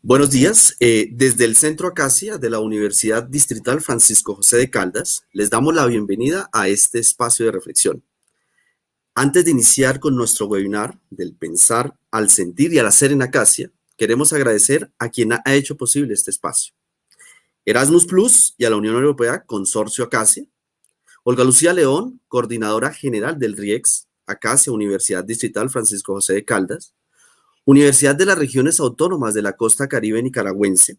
Buenos días. Desde el Centro Acacia de la Universidad Distrital Francisco José de Caldas, les damos la bienvenida a este espacio de reflexión. Antes de iniciar con nuestro webinar del pensar al sentir y al hacer en Acacia, queremos agradecer a quien ha hecho posible este espacio. Erasmus Plus y a la Unión Europea Consorcio Acacia, Olga Lucía León, coordinadora general del RIEX, Acacia Universidad Distrital Francisco José de Caldas, Universidad de las Regiones Autónomas de la Costa Caribe Nicaragüense,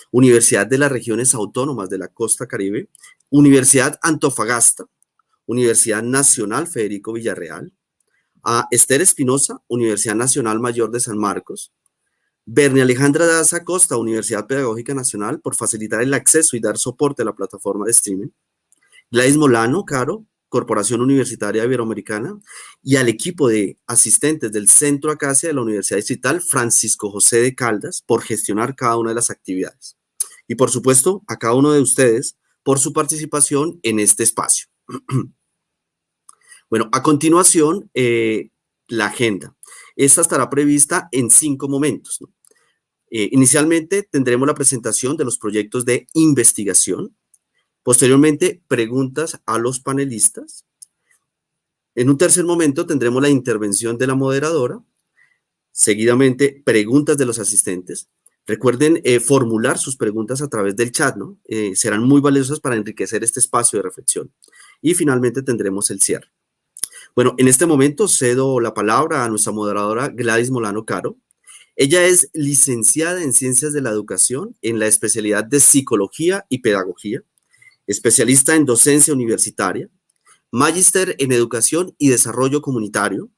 Universidad de las Regiones Autónomas de la Costa Caribe, Universidad Antofagasta, Universidad Nacional Federico Villarreal, a Esther Espinosa, Universidad Nacional Mayor de San Marcos, Bernie Alejandra Daza Costa, Universidad Pedagógica Nacional, por facilitar el acceso y dar soporte a la plataforma de streaming, Gladys Molano Caro, Corporación Universitaria Iberoamericana, y al equipo de asistentes del Centro Acacia de la Universidad Distrital Francisco José de Caldas por gestionar cada una de las actividades. Y por supuesto, a cada uno de ustedes por su participación en este espacio. Bueno, a continuación, la agenda. Esta estará prevista en 5 momentos, ¿no? Inicialmente tendremos la presentación de los proyectos de investigación. Posteriormente, preguntas a los panelistas. En un tercer momento tendremos la intervención de la moderadora. Seguidamente, preguntas de los asistentes. Recuerden formular sus preguntas a través del chat, ¿no? Serán muy valiosas para enriquecer este espacio de reflexión. Y finalmente tendremos el cierre. Bueno, en este momento cedo la palabra a nuestra moderadora Gladys Molano Caro. Ella es licenciada en Ciencias de la Educación en la especialidad de Psicología y Pedagogía, especialista en docencia universitaria, magíster en Educación y Desarrollo Comunitario,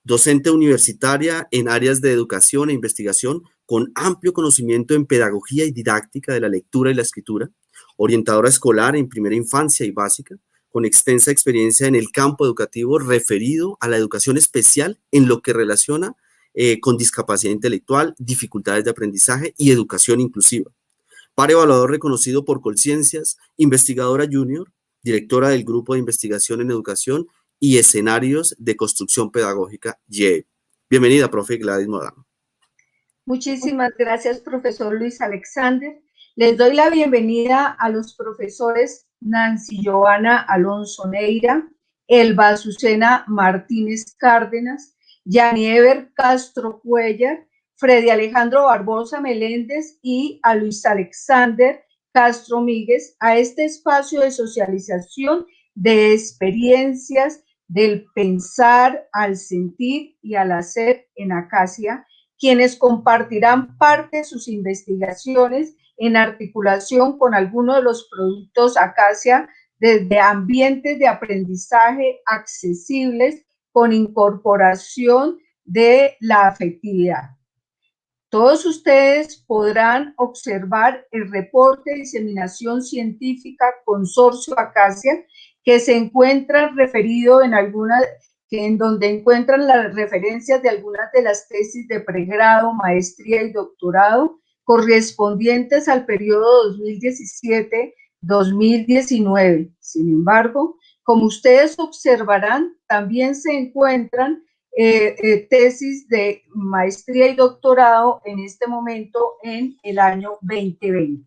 docente universitaria en áreas de educación e investigación con amplio conocimiento en pedagogía y didáctica de la lectura y la escritura, orientadora escolar en primera infancia y básica, con extensa experiencia en el campo educativo referido a la educación especial en lo que relaciona con discapacidad intelectual, dificultades de aprendizaje y educación inclusiva. Par evaluador reconocido por Colciencias, investigadora junior, directora del Grupo de Investigación en Educación y Escenarios de Construcción Pedagógica, YEE. Bienvenida, profe Gladys Molano. Muchísimas gracias, profesor Luis Alexander. Les doy la bienvenida a los profesores Nancy Joana Alonso Neira, Elba Azucena Martínez Cárdenas, Yaniever Castro Cuellar, Freddy Alejandro Barbosa Meléndez y a Luis Alexander Castro Míguez a este espacio de socialización de experiencias del pensar al sentir y al hacer en Acacia, quienes compartirán parte de sus investigaciones en articulación con algunos de los productos Acacia desde ambientes de aprendizaje accesibles con incorporación de la afectividad. Todos ustedes podrán observar el reporte de diseminación científica Consorcio Acacia, que se encuentra referido en donde encuentran las referencias de algunas de las tesis de pregrado, maestría y doctorado correspondientes al periodo 2017-2019. Sin embargo, como ustedes observarán, también se encuentran tesis de maestría y doctorado en este momento en el año 2020.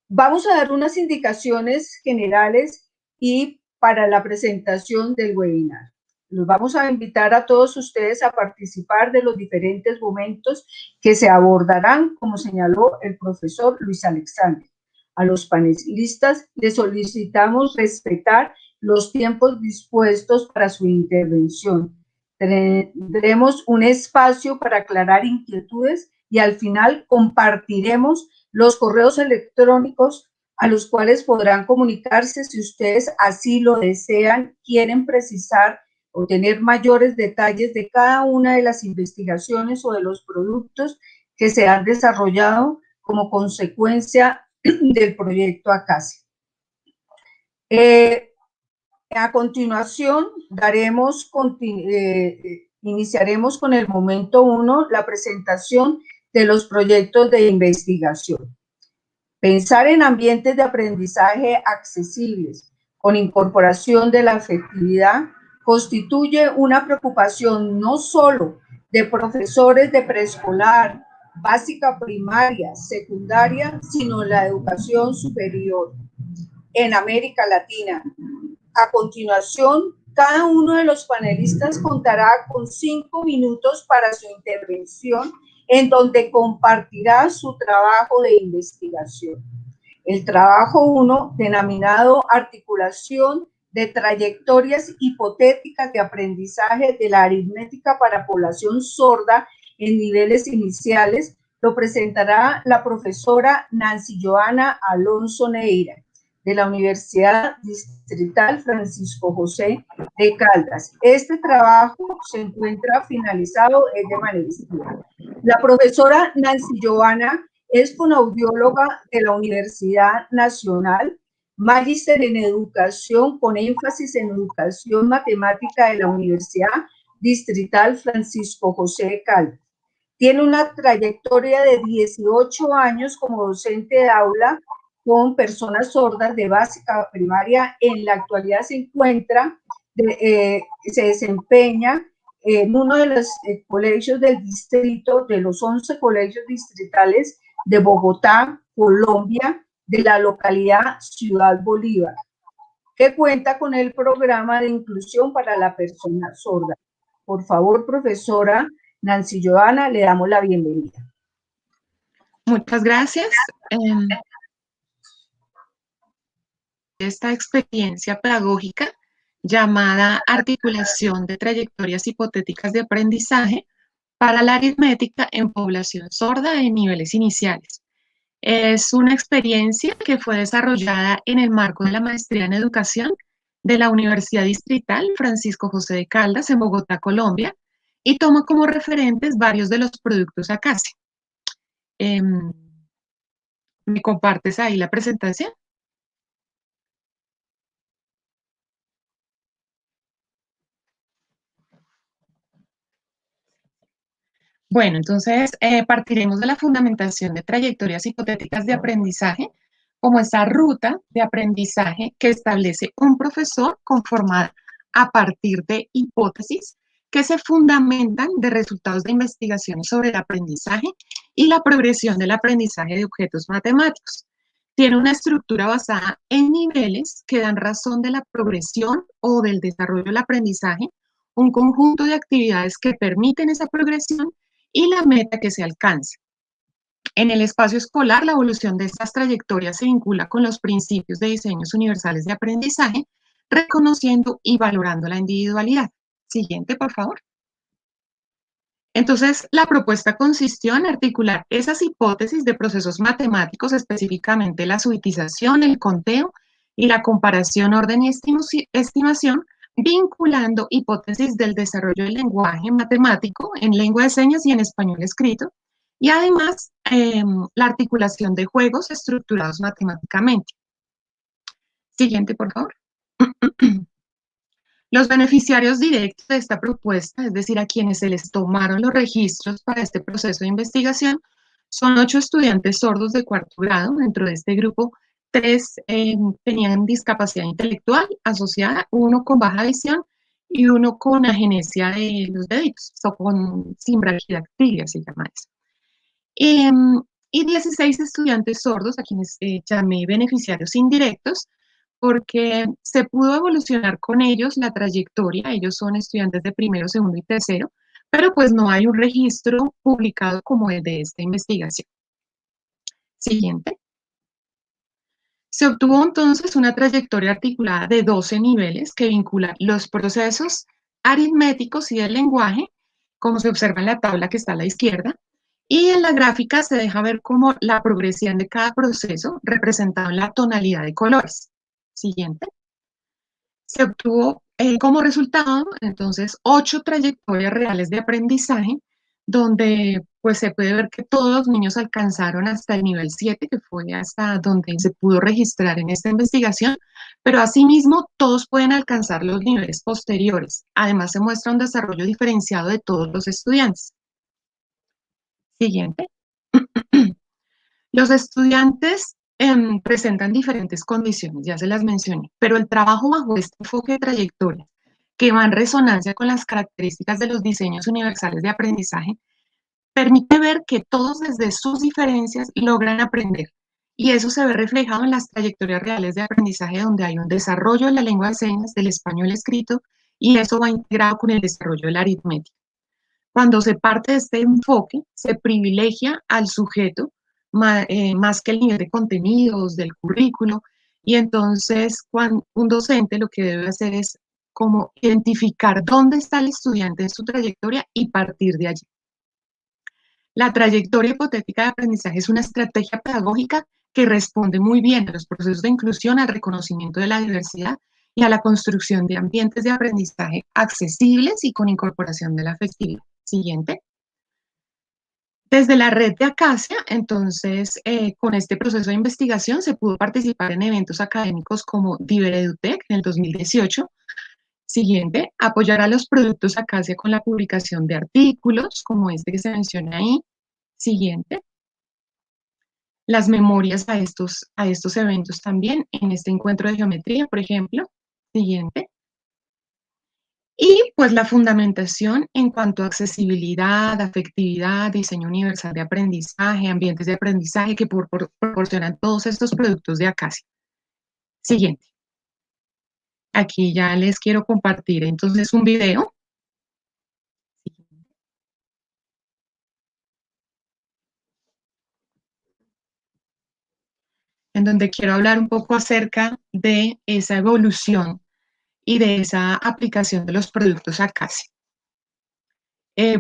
Vamos a dar unas indicaciones generales y para la presentación del webinar. Los vamos a invitar a todos ustedes a participar de los diferentes momentos que se abordarán, como señaló el profesor Luis Alexander. A los panelistas les solicitamos respetar los tiempos dispuestos para su intervención. Tendremos un espacio para aclarar inquietudes y al final compartiremos los correos electrónicos a los cuales podrán comunicarse si ustedes así lo desean, quieren precisar o tener mayores detalles de cada una de las investigaciones o de los productos que se han desarrollado como consecuencia del proyecto Acacia. A continuación, iniciaremos con el momento 1, la presentación de los proyectos de investigación. Pensar en ambientes de aprendizaje accesibles con incorporación de la afectividad constituye una preocupación no solo de profesores de preescolar, básica primaria, secundaria, sino la educación superior en América Latina. A continuación, cada uno de los panelistas contará con 5 minutos para su intervención, en donde compartirá su trabajo de investigación. El trabajo 1, denominado Articulación de trayectorias hipotéticas de aprendizaje de la aritmética para población sorda en niveles iniciales, lo presentará la profesora Nancy Joana Alonso Neira, de la Universidad Distrital Francisco José de Caldas. Este trabajo se encuentra finalizado de manera escrita. La profesora Nancy Joana es fonoaudióloga de la Universidad Nacional, magíster en educación con énfasis en educación matemática de la Universidad Distrital Francisco José de Caldas. Tiene una trayectoria de 18 años como docente de aula con personas sordas de básica primaria. En la actualidad se desempeña en uno de los colegios del distrito, de los 11 colegios distritales de Bogotá, Colombia, de la localidad Ciudad Bolívar, que cuenta con el programa de inclusión para la persona sorda. Por favor, profesora Nancy Joana, le damos la bienvenida. Muchas gracias. Esta experiencia pedagógica llamada Articulación de trayectorias hipotéticas de aprendizaje para la aritmética en población sorda en niveles iniciales. Es una experiencia que fue desarrollada en el marco de la maestría en educación de la Universidad Distrital Francisco José de Caldas en Bogotá, Colombia, y toma como referentes varios de los productos Acasi. ¿Me compartes ahí la presentación? Bueno, entonces partiremos de la fundamentación de trayectorias hipotéticas de aprendizaje como esa ruta de aprendizaje que establece un profesor conformada a partir de hipótesis que se fundamentan de resultados de investigaciones sobre el aprendizaje y la progresión del aprendizaje de objetos matemáticos. Tiene una estructura basada en niveles que dan razón de la progresión o del desarrollo del aprendizaje, un conjunto de actividades que permiten esa progresión y la meta que se alcanza. En el espacio escolar, la evolución de estas trayectorias se vincula con los principios de diseños universales de aprendizaje, reconociendo y valorando la individualidad. Siguiente, por favor. Entonces, la propuesta consistió en articular esas hipótesis de procesos matemáticos, específicamente la subitización, el conteo y la comparación, orden y estimación, vinculando hipótesis del desarrollo del lenguaje matemático en lengua de señas y en español escrito, y además la articulación de juegos estructurados matemáticamente. Siguiente, por favor. Los beneficiarios directos de esta propuesta, es decir, a quienes se les tomaron los registros para este proceso de investigación, son 8 estudiantes sordos de 4º grado. Dentro de este grupo, 3 tenían discapacidad intelectual asociada, 1 con baja visión y 1 con agenesia de los deditos, o con simbragidactilia se llama eso. Y 16 estudiantes sordos, a quienes llamé beneficiarios indirectos, porque se pudo evolucionar con ellos la trayectoria. Ellos son estudiantes de primero, segundo y tercero, pero pues no hay un registro publicado como el de esta investigación. Siguiente. Se obtuvo entonces una trayectoria articulada de 12 niveles que vincula los procesos aritméticos y del lenguaje, como se observa en la tabla que está a la izquierda, y en la gráfica se deja ver como la progresión de cada proceso representado en la tonalidad de colores. Siguiente. Se obtuvo como resultado, entonces, 8 trayectorias reales de aprendizaje, donde pues se puede ver que todos los niños alcanzaron hasta el nivel 7, que fue hasta donde se pudo registrar en esta investigación, pero asimismo todos pueden alcanzar los niveles posteriores. Además, se muestra un desarrollo diferenciado de todos los estudiantes. Siguiente. Los estudiantes presentan diferentes condiciones, ya se las mencioné, pero el trabajo bajo este enfoque de trayectoria, que va en resonancia con las características de los diseños universales de aprendizaje, permite ver que todos desde sus diferencias logran aprender. Y eso se ve reflejado en las trayectorias reales de aprendizaje donde hay un desarrollo de la lengua de señas, del español escrito, y eso va integrado con el desarrollo de la aritmética. Cuando se parte de este enfoque, se privilegia al sujeto más que el nivel de contenidos, del currículo, y entonces un docente lo que debe hacer es como identificar dónde está el estudiante en su trayectoria y partir de allí. La trayectoria hipotética de aprendizaje es una estrategia pedagógica que responde muy bien a los procesos de inclusión, al reconocimiento de la diversidad y a la construcción de ambientes de aprendizaje accesibles y con incorporación de la afectividad. Siguiente. Desde la red de Acacia, entonces, con este proceso de investigación se pudo participar en eventos académicos como DiverEduTech en el 2018. Siguiente, apoyar a los productos Acacia con la publicación de artículos, como este que se menciona ahí. Siguiente. Las memorias a estos eventos también, en este encuentro de geometría, por ejemplo. Siguiente. Y pues la fundamentación en cuanto a accesibilidad, afectividad, diseño universal de aprendizaje, ambientes de aprendizaje que proporcionan todos estos productos de Acacia. Siguiente. Aquí ya les quiero compartir entonces un video. En donde quiero hablar un poco acerca de esa evolución y de esa aplicación de los productos Acacia.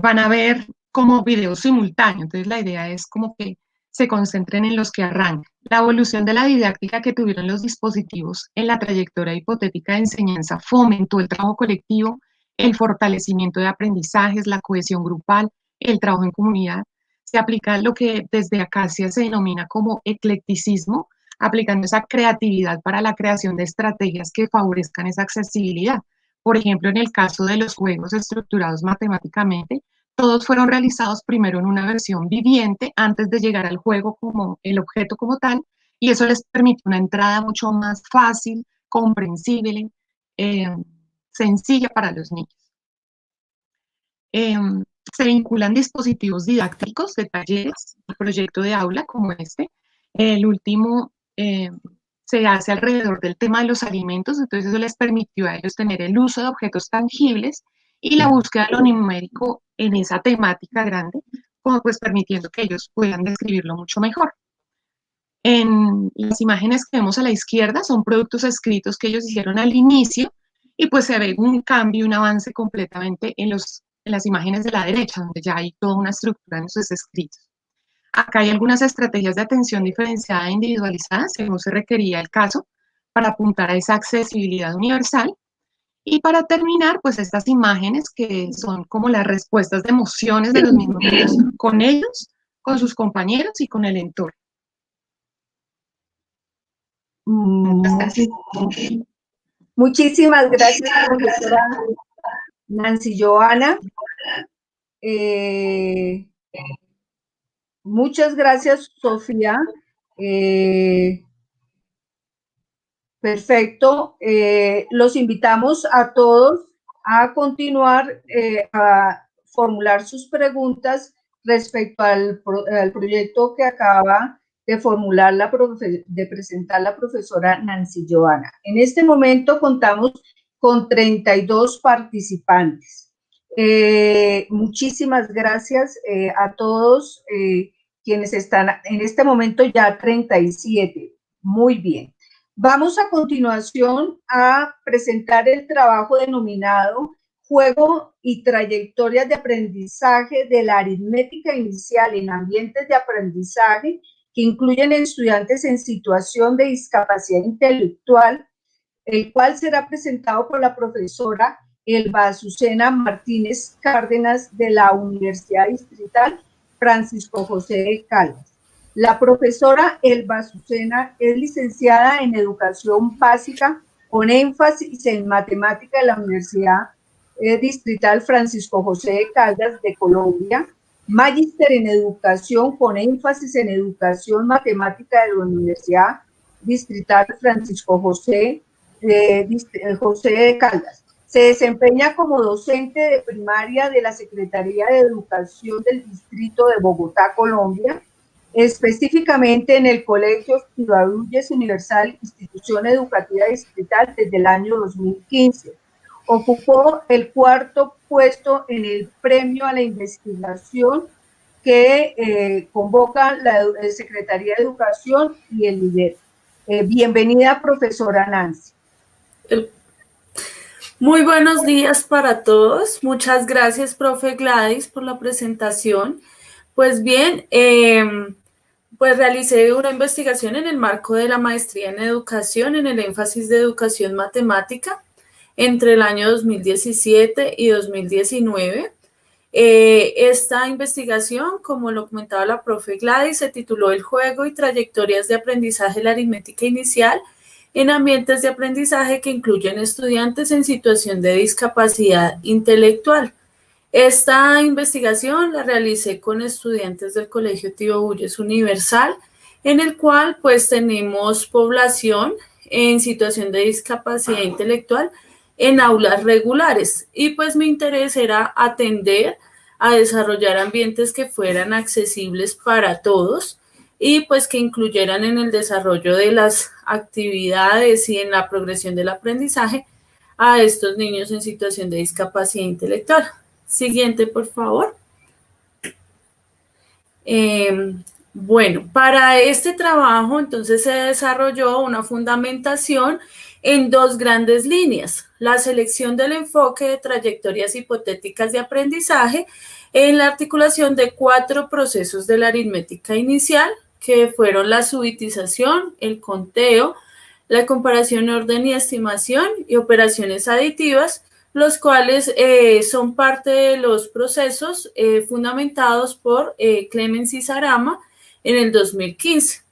Van a ver como videos simultáneos, entonces la idea es como que se concentren en los que arrancan. La evolución de la didáctica que tuvieron los dispositivos en la trayectoria hipotética de enseñanza fomentó el trabajo colectivo, el fortalecimiento de aprendizajes, la cohesión grupal, el trabajo en comunidad. Se aplica lo que desde Acacia se denomina como eclecticismo, aplicando esa creatividad para la creación de estrategias que favorezcan esa accesibilidad. Por ejemplo, en el caso de los juegos estructurados matemáticamente, todos fueron realizados primero en una versión viviente antes de llegar al juego como el objeto como tal, y eso les permite una entrada mucho más fácil, comprensible, sencilla para los niños. Se vinculan dispositivos didácticos de talleres, el proyecto de aula como este. El último se hace alrededor del tema de los alimentos, entonces eso les permitió a ellos tener el uso de objetos tangibles y la búsqueda de lo numérico en esa temática grande, como pues permitiendo que ellos puedan describirlo mucho mejor. En las imágenes que vemos a la izquierda son productos escritos que ellos hicieron al inicio y pues se ve un cambio, un avance completamente en las imágenes de la derecha, donde ya hay toda una estructura en sus escritos. Acá hay algunas estrategias de atención diferenciada e individualizada, según se requería el caso, para apuntar a esa accesibilidad universal. Y para terminar, pues estas imágenes que son como las respuestas de emociones de los mismos niños con ellos, con sus compañeros y con el entorno. Muchísimas gracias, profesora Nancy Johanna. Muchas gracias, Sofía. Perfecto. Los invitamos a todos a continuar a formular sus preguntas respecto al proyecto que acaba de formular de presentar la profesora Nancy Johanna. En este momento contamos con 32 participantes. Muchísimas gracias a todos quienes están en este momento ya 37. Muy bien. Vamos a continuación a presentar el trabajo denominado Juego y trayectorias de aprendizaje de la aritmética inicial en ambientes de aprendizaje que incluyen estudiantes en situación de discapacidad intelectual, el cual será presentado por la profesora Elba Azucena Martínez Cárdenas de la Universidad Distrital Francisco José de Caldas. La profesora Elba Azucena es licenciada en Educación Básica con énfasis en Matemática de la Universidad Distrital Francisco José de Caldas de Colombia, magíster en Educación con énfasis en Educación Matemática de la Universidad Distrital Francisco José de Caldas. Se desempeña como docente de primaria de la Secretaría de Educación del Distrito de Bogotá, Colombia, específicamente en el Colegio Ciudadulles Universal, institución educativa distrital desde el año 2015. Ocupó el 4º puesto en el premio a la investigación que convoca la Secretaría de Educación y el líder. Bienvenida, profesora Nancy. Muy buenos días para todos. Muchas gracias, profe Gladys, por la presentación. Pues bien, pues realicé una investigación en el marco de la maestría en educación, en el énfasis de educación matemática, entre el año 2017 y 2019. Esta investigación, como lo comentaba la profe Gladys, se tituló El juego y trayectorias de aprendizaje de la aritmética inicial en ambientes de aprendizaje que incluyen estudiantes en situación de discapacidad intelectual. Esta investigación la realicé con estudiantes del Colegio Ciudadulles Universal, en el cual pues tenemos población en situación de discapacidad intelectual en aulas regulares, y pues mi interés era atender a desarrollar ambientes que fueran accesibles para todos y pues que incluyeran en el desarrollo de las actividades y en la progresión del aprendizaje a estos niños en situación de discapacidad intelectual. Siguiente, por favor. Bueno, para este trabajo entonces se desarrolló una fundamentación en 2 grandes líneas: la selección del enfoque de trayectorias hipotéticas de aprendizaje en la articulación de 4 procesos de la aritmética inicial, que fueron la subitización, el conteo, la comparación, orden y estimación y operaciones aditivas, los cuales son parte de los procesos fundamentados por Clemens y Sarama en el 2015.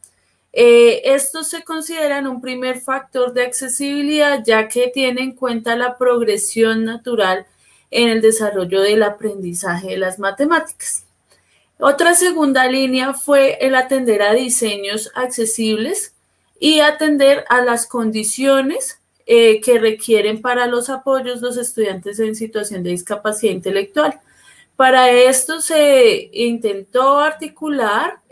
Estos se consideran un primer factor de accesibilidad, ya que tiene en cuenta la progresión natural en el desarrollo del aprendizaje de las matemáticas. Otra segunda línea fue el atender a diseños accesibles y atender a las condiciones que requieren para los apoyos los estudiantes en situación de discapacidad intelectual. Para esto se intentó articular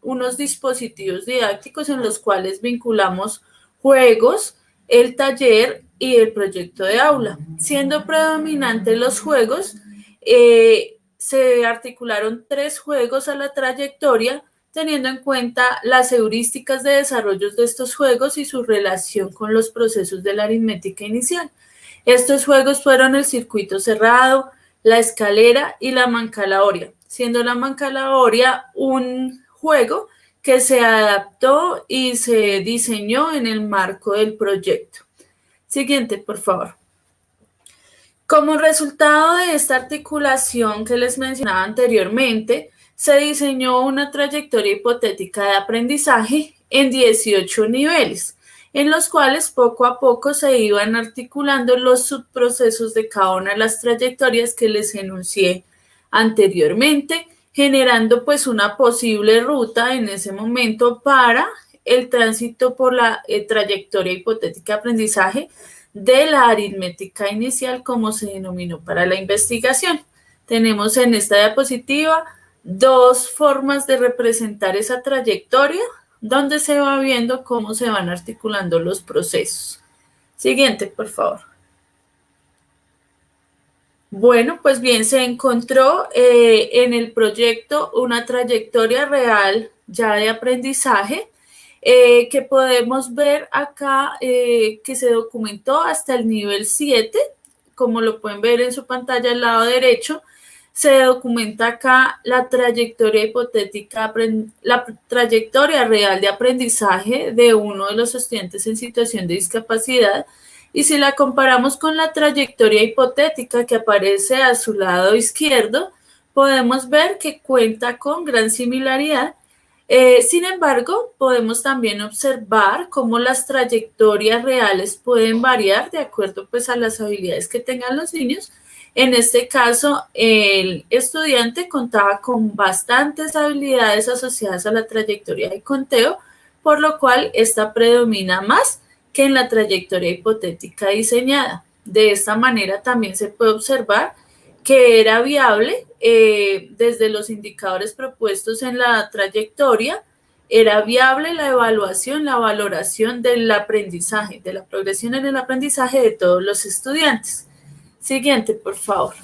unos dispositivos didácticos en los cuales vinculamos juegos, el taller y el proyecto de aula. Siendo predominantes los juegos, se articularon 3 juegos a la trayectoria, teniendo en cuenta las heurísticas de desarrollo de estos juegos y su relación con los procesos de la aritmética inicial. Estos juegos fueron el circuito cerrado, la escalera y la mancalaoria, siendo la mancalaoria un juego que se adaptó y se diseñó en el marco del proyecto. Siguiente, por favor. Como resultado de esta articulación que les mencionaba anteriormente, se diseñó una trayectoria hipotética de aprendizaje en 18 niveles, en los cuales poco a poco se iban articulando los subprocesos de cada una de las trayectorias que les enuncié anteriormente, generando pues una posible ruta en ese momento para el tránsito por la trayectoria hipotética de aprendizaje de la aritmética inicial, como se denominó para la investigación. Tenemos en esta diapositiva 2 formas de representar esa trayectoria, donde se va viendo cómo se van articulando los procesos. Siguiente, por favor. Bueno, pues bien, se encontró en el proyecto una trayectoria real ya de aprendizaje que podemos ver acá que se documentó hasta el nivel 7, como lo pueden ver en su pantalla al lado derecho. Se documenta acá la trayectoria hipotética, la trayectoria real de aprendizaje de uno de los estudiantes en situación de discapacidad, y si la comparamos con la trayectoria hipotética que aparece a su lado izquierdo, podemos ver que cuenta con gran similaridad. Sin embargo, podemos también observar cómo las trayectorias reales pueden variar de acuerdo pues, a las habilidades que tengan los niños. En este caso, el estudiante contaba con bastantes habilidades asociadas a la trayectoria de conteo, por lo cual esta predomina más que en la trayectoria hipotética diseñada. De esta manera también se puede observar que era viable desde los indicadores propuestos en la trayectoria, era viable la evaluación, la valoración del aprendizaje, de la progresión en el aprendizaje de todos los estudiantes. Siguiente, por favor.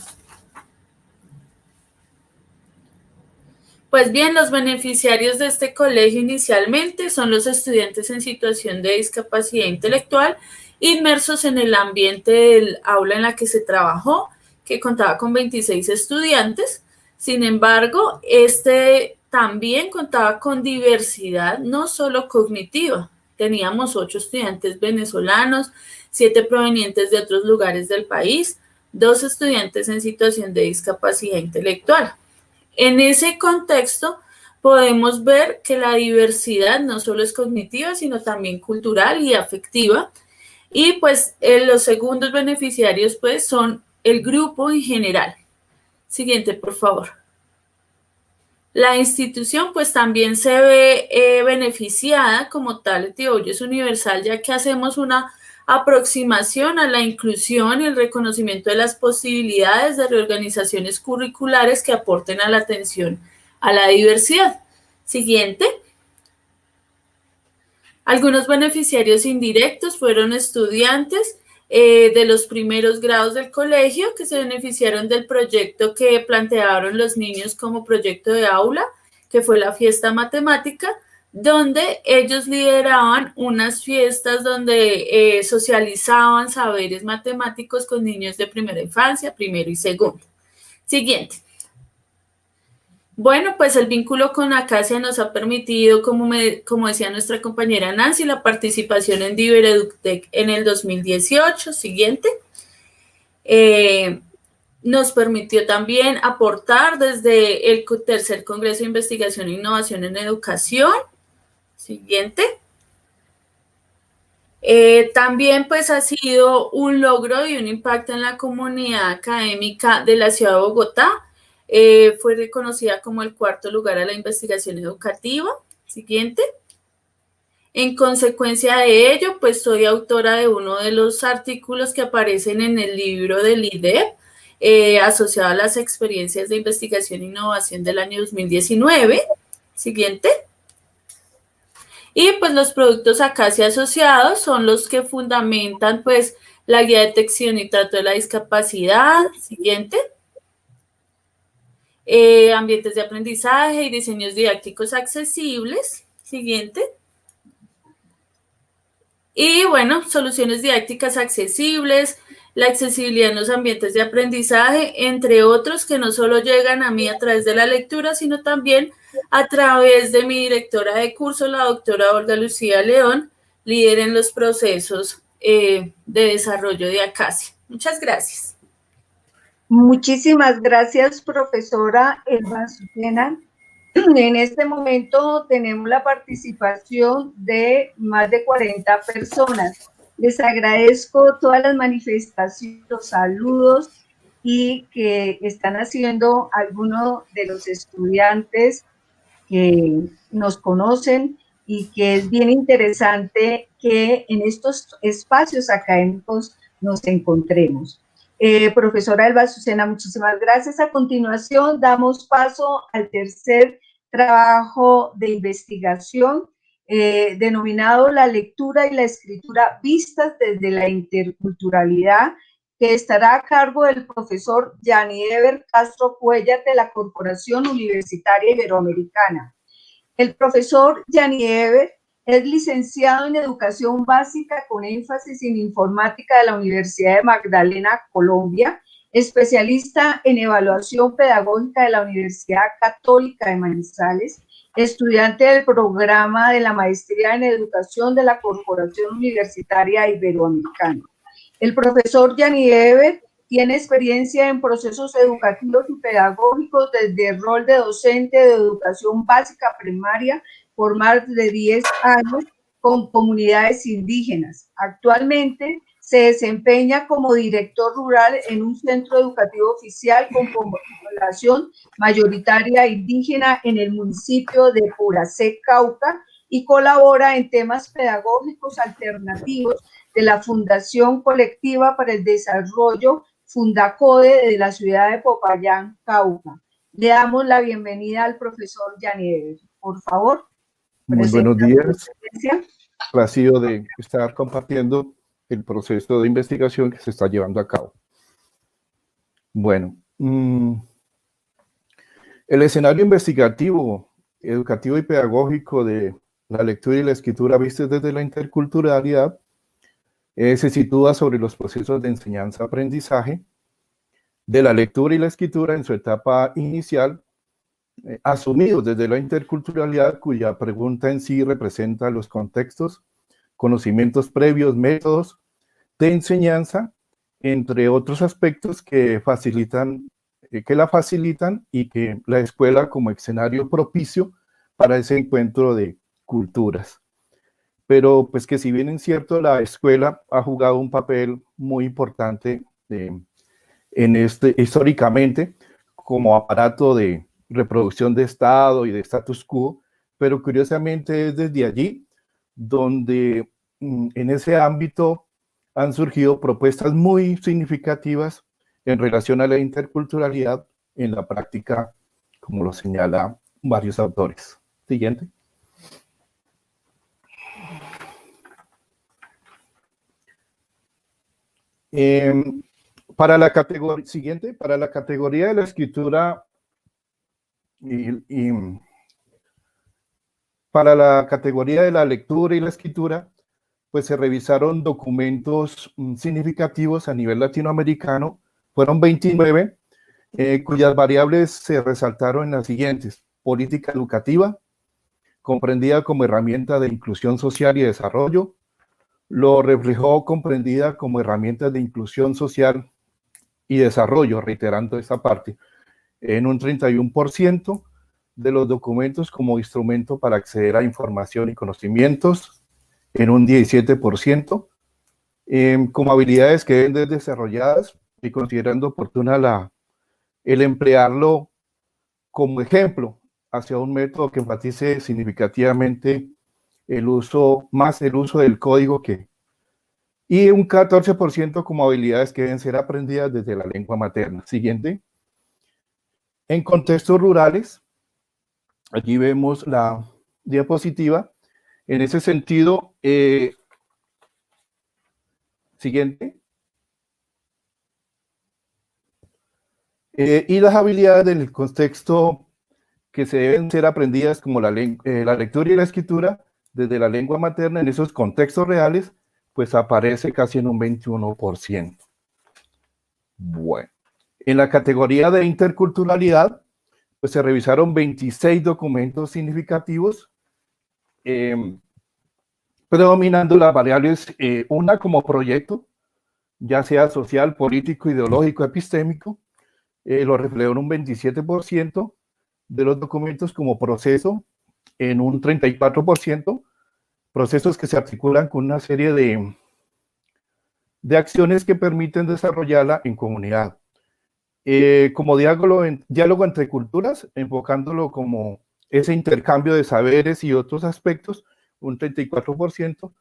Pues bien, los beneficiarios de este colegio inicialmente son los estudiantes en situación de discapacidad intelectual inmersos en el ambiente del aula en la que se trabajó, que contaba con 26 estudiantes. Sin embargo, este también contaba con diversidad, no solo cognitiva. Teníamos 8 estudiantes venezolanos, 7 provenientes de otros lugares del país, 2 estudiantes en situación de discapacidad intelectual. En ese contexto, podemos ver que la diversidad no solo es cognitiva, sino también cultural y afectiva. Y pues los segundos beneficiarios pues son el grupo en general. Siguiente, por favor. La institución pues también se ve beneficiada como tal, el TIOYO es universal, ya que hacemos una aproximación a la inclusión y el reconocimiento de las posibilidades de reorganizaciones curriculares que aporten a la atención a la diversidad. Siguiente. Algunos beneficiarios indirectos fueron estudiantes de los primeros grados del colegio que se beneficiaron del proyecto que plantearon los niños como proyecto de aula, que fue la fiesta matemática, donde ellos lideraban unas fiestas donde socializaban saberes matemáticos con niños de primera infancia, primero y segundo. Siguiente. Bueno, pues el vínculo con Acacia nos ha permitido, como decía nuestra compañera Nancy, la participación en DiverEduTech en el 2018. Siguiente. Nos permitió también aportar desde el tercer Congreso de Investigación e Innovación en Educación. Siguiente. También pues ha sido un logro y un impacto en la comunidad académica de la ciudad de Bogotá. Fue reconocida como el 4º lugar a la investigación educativa. Siguiente. En consecuencia de ello, pues soy autora de uno de los artículos que aparecen en el libro del IDEP, asociado a las experiencias de investigación e innovación del año 2019. Siguiente. Y pues los productos Acacia asociados son los que fundamentan pues la guía de detección y trato de la discapacidad. Siguiente. Ambientes de aprendizaje y diseños didácticos accesibles. Siguiente. Y bueno, soluciones didácticas accesibles, la accesibilidad en los ambientes de aprendizaje, entre otros que no solo llegan a mí a través de la lectura, sino también a través de mi directora de curso, la doctora Olga Lucía León, líder en los procesos de desarrollo de Acacia. Muchas gracias. Muchísimas gracias, profesora Elba Azucena. En este momento tenemos la participación de más de 40 personas. Les agradezco todas las manifestaciones, los saludos y que están haciendo algunos de los estudiantes que nos conocen y que es bien interesante que en estos espacios académicos nos encontremos. Profesora Elba Azucena, muchísimas gracias. A continuación, damos paso al tercer trabajo de investigación denominado La lectura y la escritura vistas desde la interculturalidad, que estará a cargo del profesor Yaniever Castro Cuellar de la Corporación Universitaria Iberoamericana. El profesor Yaniever es licenciado en Educación Básica con énfasis en Informática de la Universidad de Magdalena, Colombia, especialista en Evaluación Pedagógica de la Universidad Católica de Manizales, estudiante del programa de la Maestría en Educación de la Corporación Universitaria Iberoamericana. El profesor Yaniever tiene experiencia en procesos educativos y pedagógicos desde el rol de docente de educación básica primaria por más de 10 años con comunidades indígenas. Actualmente se desempeña como director rural en un centro educativo oficial con población mayoritaria indígena en el municipio de Puracé, Cauca, y colabora en temas pedagógicos alternativos de la Fundación Colectiva para el Desarrollo Fundacode de la ciudad de Popayán, Cauca. Le damos la bienvenida al profesor Yanieves. Por favor. Muy buenos días. Placido de estar compartiendo el proceso de investigación que se está llevando a cabo. Bueno, el escenario investigativo, educativo y pedagógico de la lectura y la escritura vistas desde la interculturalidad se sitúa sobre los procesos de enseñanza-aprendizaje de la lectura y la escritura en su etapa inicial, asumidos desde la interculturalidad, cuya pregunta en sí representa los contextos, conocimientos previos, métodos de enseñanza, entre otros aspectos que la facilitan y que la escuela como escenario propicio para ese encuentro de culturas. Pero pues que si bien es cierto, la escuela ha jugado un papel muy importante históricamente como aparato de reproducción de Estado y de status quo, pero curiosamente es desde allí donde en ese ámbito han surgido propuestas muy significativas en relación a la interculturalidad en la práctica, como lo señala varios autores. Siguiente. Para la categoría de la escritura y para la categoría de la lectura y la escritura, pues se revisaron documentos significativos a nivel latinoamericano, fueron 29, cuyas variables se resaltaron en las siguientes: política educativa, comprendida como herramienta de inclusión social y desarrollo, lo reflejó comprendida como herramienta de inclusión social y desarrollo, reiterando esta parte, en un 31% de los documentos como instrumento para acceder a información y conocimientos, en un 17%, como habilidades que deben ser desarrolladas y considerando oportuna el emplearlo como ejemplo hacia un método que enfatice significativamente el uso del código y un 14% como habilidades que deben ser aprendidas desde la lengua materna. Siguiente. En contextos rurales, allí vemos la diapositiva. En ese sentido, siguiente. Y las habilidades del contexto que se deben ser aprendidas como la lectura y la escritura desde la lengua materna en esos contextos reales, pues aparece casi en un 21%. Bueno, en la categoría de interculturalidad, pues se revisaron 26 documentos significativos, predominando las variables, una como proyecto, ya sea social, político, ideológico, epistémico, lo reflejó en un 27%, de los documentos como proceso en un 34%, procesos que se articulan con una serie de acciones que permiten desarrollarla en comunidad. Como diálogo entre culturas, enfocándolo como ese intercambio de saberes y otros aspectos, un 34%,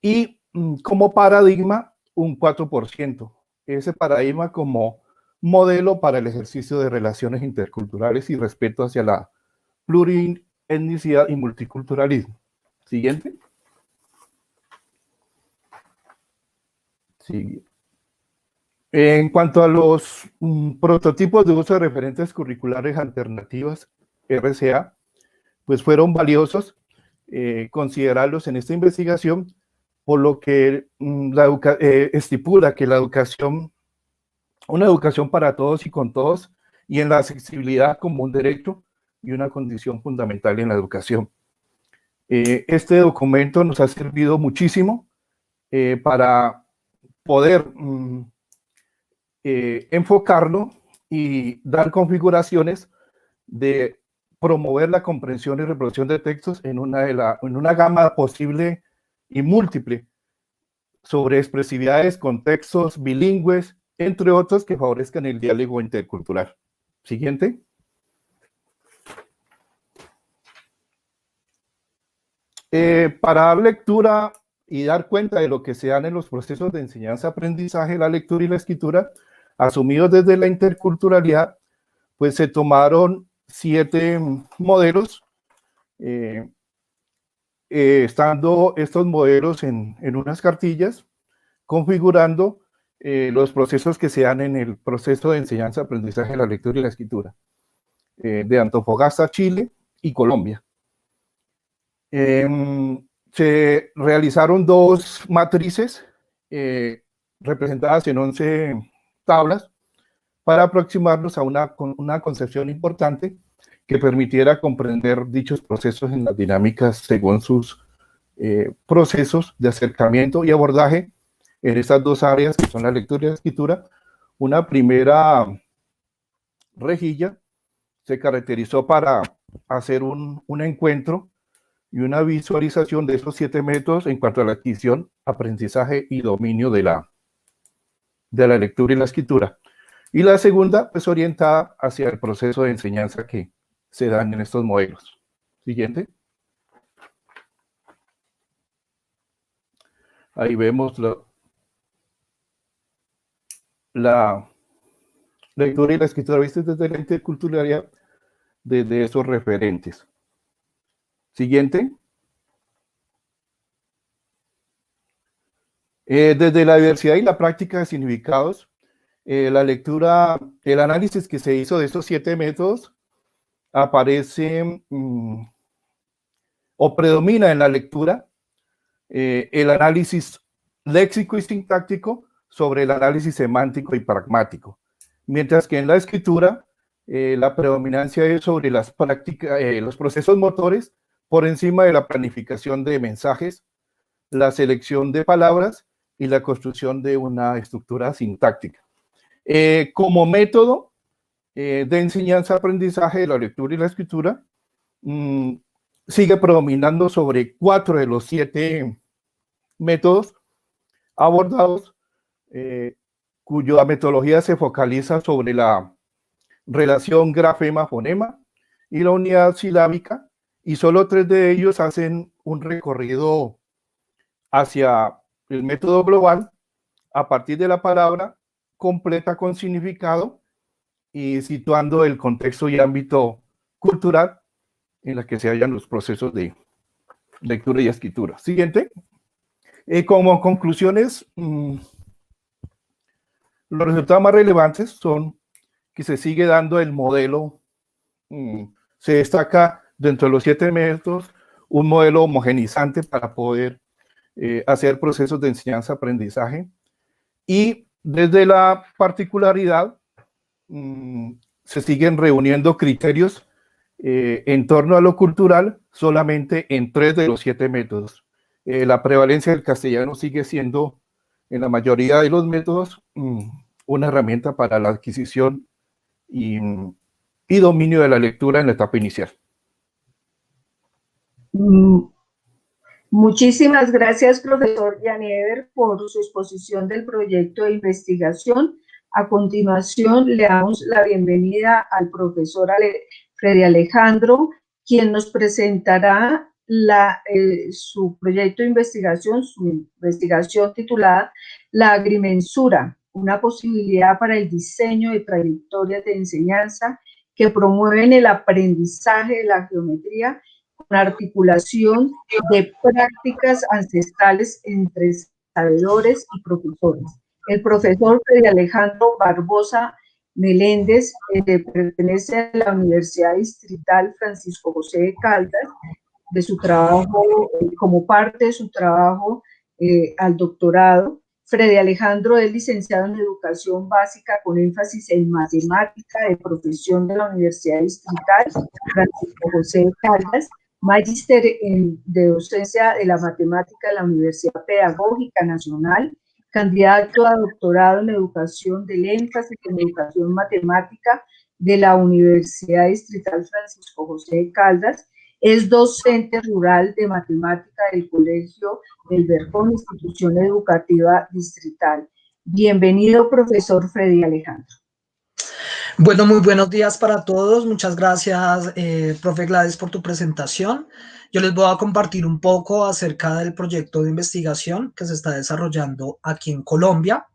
y como paradigma, un 4%. Ese paradigma como modelo para el ejercicio de relaciones interculturales y respeto hacia la plurietnicidad y multiculturalismo. Siguiente. Sí. En cuanto a los prototipos de uso de referentes curriculares alternativas, RCA, pues fueron valiosos considerarlos en esta investigación, por lo que estipula que una educación para todos y con todos, y en la accesibilidad como un derecho y una condición fundamental en la educación. Este documento nos ha servido muchísimo para poder enfocarlo y dar configuraciones de promover la comprensión y reproducción de textos en una gama posible y múltiple sobre expresividades, contextos bilingües, entre otros que favorezcan el diálogo intercultural. Siguiente. Para dar lectura y dar cuenta de lo que se dan en los procesos de enseñanza-aprendizaje, la lectura y la escritura, asumidos desde la interculturalidad, pues se tomaron 7 modelos, estando estos modelos en unas cartillas, configurando los procesos que se dan en el proceso de enseñanza-aprendizaje, la lectura y la escritura, de Antofagasta, Chile y Colombia. Se realizaron 2 matrices representadas en 11 tablas para aproximarnos a una concepción importante que permitiera comprender dichos procesos en las dinámicas según sus procesos de acercamiento y abordaje en estas 2 áreas que son la lectura y la escritura. Una primera rejilla se caracterizó para hacer un encuentro y una visualización de esos 7 métodos en cuanto a la adquisición, aprendizaje y dominio de la lectura y la escritura. Y la segunda, pues orientada hacia el proceso de enseñanza que se dan en estos modelos. Siguiente. Ahí vemos la lectura y la escritura vistas desde la interculturalidad, desde esos referentes. Siguiente. Desde la diversidad y la práctica de significados, la lectura, el análisis que se hizo de estos 7 métodos aparece o predomina en la lectura el análisis léxico y sintáctico sobre el análisis semántico y pragmático, mientras que en la escritura la predominancia es sobre las prácticas, los procesos motores por encima de la planificación de mensajes, la selección de palabras y la construcción de una estructura sintáctica. Como método de enseñanza-aprendizaje de la lectura y la escritura, sigue predominando sobre 4 de los 7 métodos abordados, cuya metodología se focaliza sobre la relación grafema-fonema y la unidad silábica, y solo 3 de ellos hacen un recorrido hacia el método global a partir de la palabra completa con significado y situando el contexto y ámbito cultural en la que se hallan los procesos de lectura y escritura. Siguiente. Como conclusiones, los resultados más relevantes son que se sigue dando el modelo, se destaca dentro de los 7 métodos un modelo homogenizante para poder hacer procesos de enseñanza-aprendizaje, y desde la particularidad se siguen reuniendo criterios en torno a lo cultural solamente en 3 de los 7 métodos. La prevalencia del castellano sigue siendo, en la mayoría de los métodos, una herramienta para la adquisición y dominio de la lectura en la etapa inicial. Muchísimas gracias, profesor Janiever, por su exposición del proyecto de investigación. A continuación, le damos la bienvenida al profesor Freddy Alejandro, quien nos presentará su proyecto de investigación, su investigación titulada La agrimensura, una posibilidad para el diseño de trayectorias de enseñanza que promueven el aprendizaje de la geometría con articulación de prácticas ancestrales entre sabedores y profesores. El profesor Freddy Alejandro Barbosa Meléndez pertenece a la Universidad Distrital Francisco José de Caldas, de su trabajo, como parte de su trabajo al doctorado. Freddy Alejandro es licenciado en Educación Básica con énfasis en Matemática de profesión de la Universidad Distrital Francisco José de Caldas, magíster de docencia de la matemática de la Universidad Pedagógica Nacional, candidato a doctorado en educación del énfasis en educación matemática de la Universidad Distrital Francisco José de Caldas, es docente rural de matemática del Colegio del Verjón, institución educativa distrital. Bienvenido, profesor Freddy Alejandro. Bueno, muy buenos días para todos. Muchas gracias, profe Gladys, por tu presentación. Yo les voy a compartir un poco acerca del proyecto de investigación que se está desarrollando aquí en Colombia.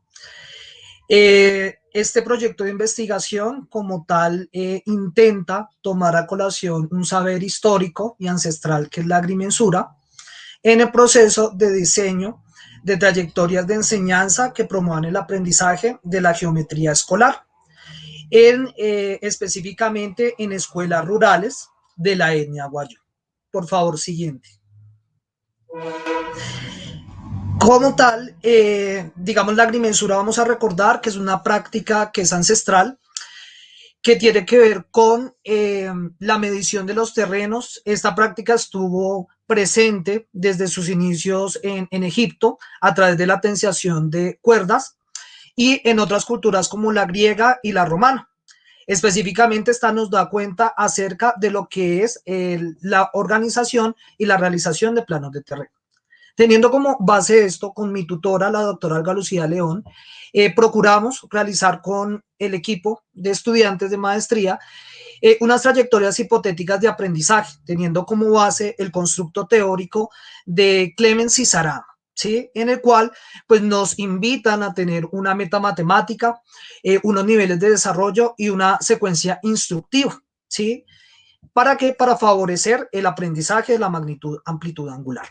Este proyecto de investigación como tal intenta tomar a colación un saber histórico y ancestral que es la agrimensura en el proceso de diseño de trayectorias de enseñanza que promuevan el aprendizaje de la geometría escolar, específicamente en escuelas rurales de la etnia Wayuu. Por favor, siguiente. Como tal, digamos, la agrimensura, vamos a recordar que es una práctica que es ancestral, que tiene que ver con la medición de los terrenos. Esta práctica estuvo presente desde sus inicios en Egipto a través de la tensiación de cuerdas y en otras culturas como la griega y la romana. Específicamente esta nos da cuenta acerca de lo que es la organización y la realización de planos de terreno. Teniendo como base esto, con mi tutora, la doctora Olga Lucía León, procuramos realizar con el equipo de estudiantes de maestría unas trayectorias hipotéticas de aprendizaje, teniendo como base el constructo teórico de Clemens y Sarama, ¿sí? En el cual pues, nos invitan a tener una meta matemática, unos niveles de desarrollo y una secuencia instructiva, ¿sí? ¿Para qué? Para favorecer el aprendizaje de la amplitud angular.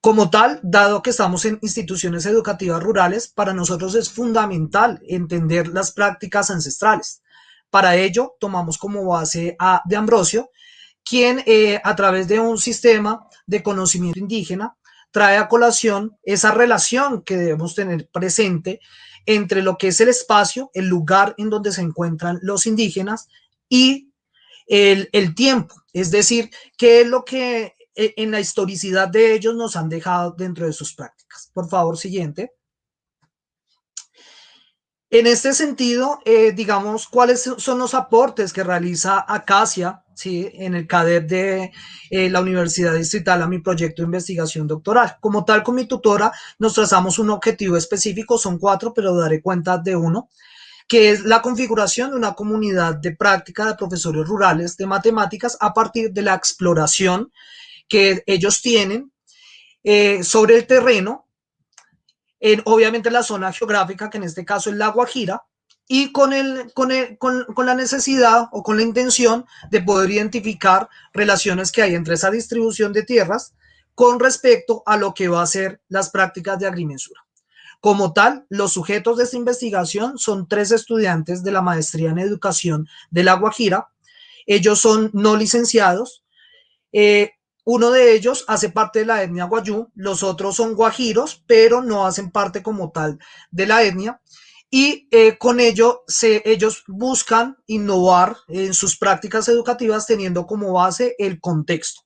Como tal, dado que estamos en instituciones educativas rurales, para nosotros es fundamental entender las prácticas ancestrales. Para ello, tomamos como base a de Ambrosio, quien a través de un sistema de conocimiento indígena trae a colación esa relación que debemos tener presente entre lo que es el espacio, el lugar en donde se encuentran los indígenas y el tiempo, es decir, qué es lo que en la historicidad de ellos nos han dejado dentro de sus prácticas. Por favor, siguiente. En este sentido, digamos, ¿cuáles son los aportes que realiza Acacia, ¿sí? En el CADEP de la Universidad Distrital a mi proyecto de investigación doctoral? Como tal, con mi tutora nos trazamos un objetivo específico, son 4, pero daré cuenta de uno, que es la configuración de una comunidad de práctica de profesores rurales de matemáticas a partir de la exploración que ellos tienen sobre el terreno, obviamente la zona geográfica, que en este caso es la Guajira, y con la necesidad o con la intención de poder identificar relaciones que hay entre esa distribución de tierras con respecto a lo que va a ser las prácticas de agrimensura. Como tal, los sujetos de esta investigación son 3 estudiantes de la maestría en educación de La Guajira. Ellos son no licenciados. Uno de ellos hace parte de la etnia Wayuu, los otros son guajiros, pero no hacen parte como tal de la etnia. Y con ello ellos buscan innovar en sus prácticas educativas teniendo como base el contexto.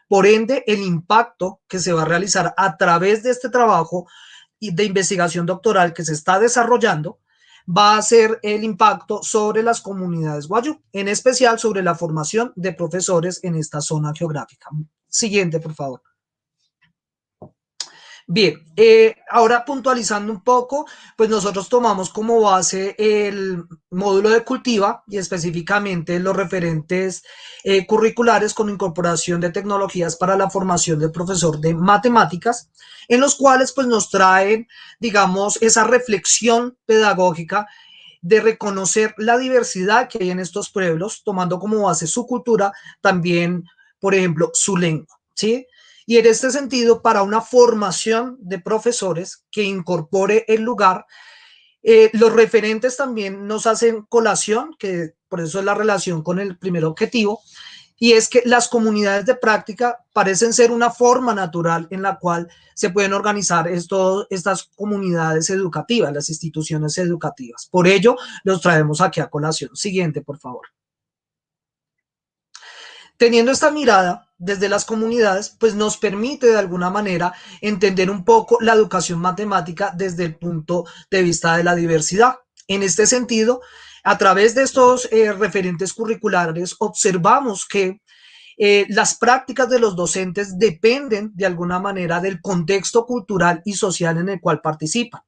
Por ende, el impacto que se va a realizar a través de este trabajo de investigación doctoral que se está desarrollando va a ser el impacto sobre las comunidades Wayuu, en especial sobre la formación de profesores en esta zona geográfica. Siguiente, por favor. Bien, ahora puntualizando un poco, pues nosotros tomamos como base el módulo de Cultiva y específicamente los referentes curriculares con incorporación de tecnologías para la formación del profesor de matemáticas, en los cuales pues nos traen, digamos, esa reflexión pedagógica de reconocer la diversidad que hay en estos pueblos, tomando como base su cultura, también, por ejemplo, su lengua, ¿sí? Y en este sentido, para una formación de profesores que incorpore el lugar, los referentes también nos hacen colación, que por eso es la relación con el primer objetivo, y es que las comunidades de práctica parecen ser una forma natural en la cual se pueden organizar estas comunidades educativas, las instituciones educativas. Por ello, los traemos aquí a colación. Siguiente, por favor. Teniendo esta mirada desde las comunidades, pues nos permite de alguna manera entender un poco la educación matemática desde el punto de vista de la diversidad. En este sentido, a través de estos referentes curriculares, observamos que las prácticas de los docentes dependen de alguna manera del contexto cultural y social en el cual participan.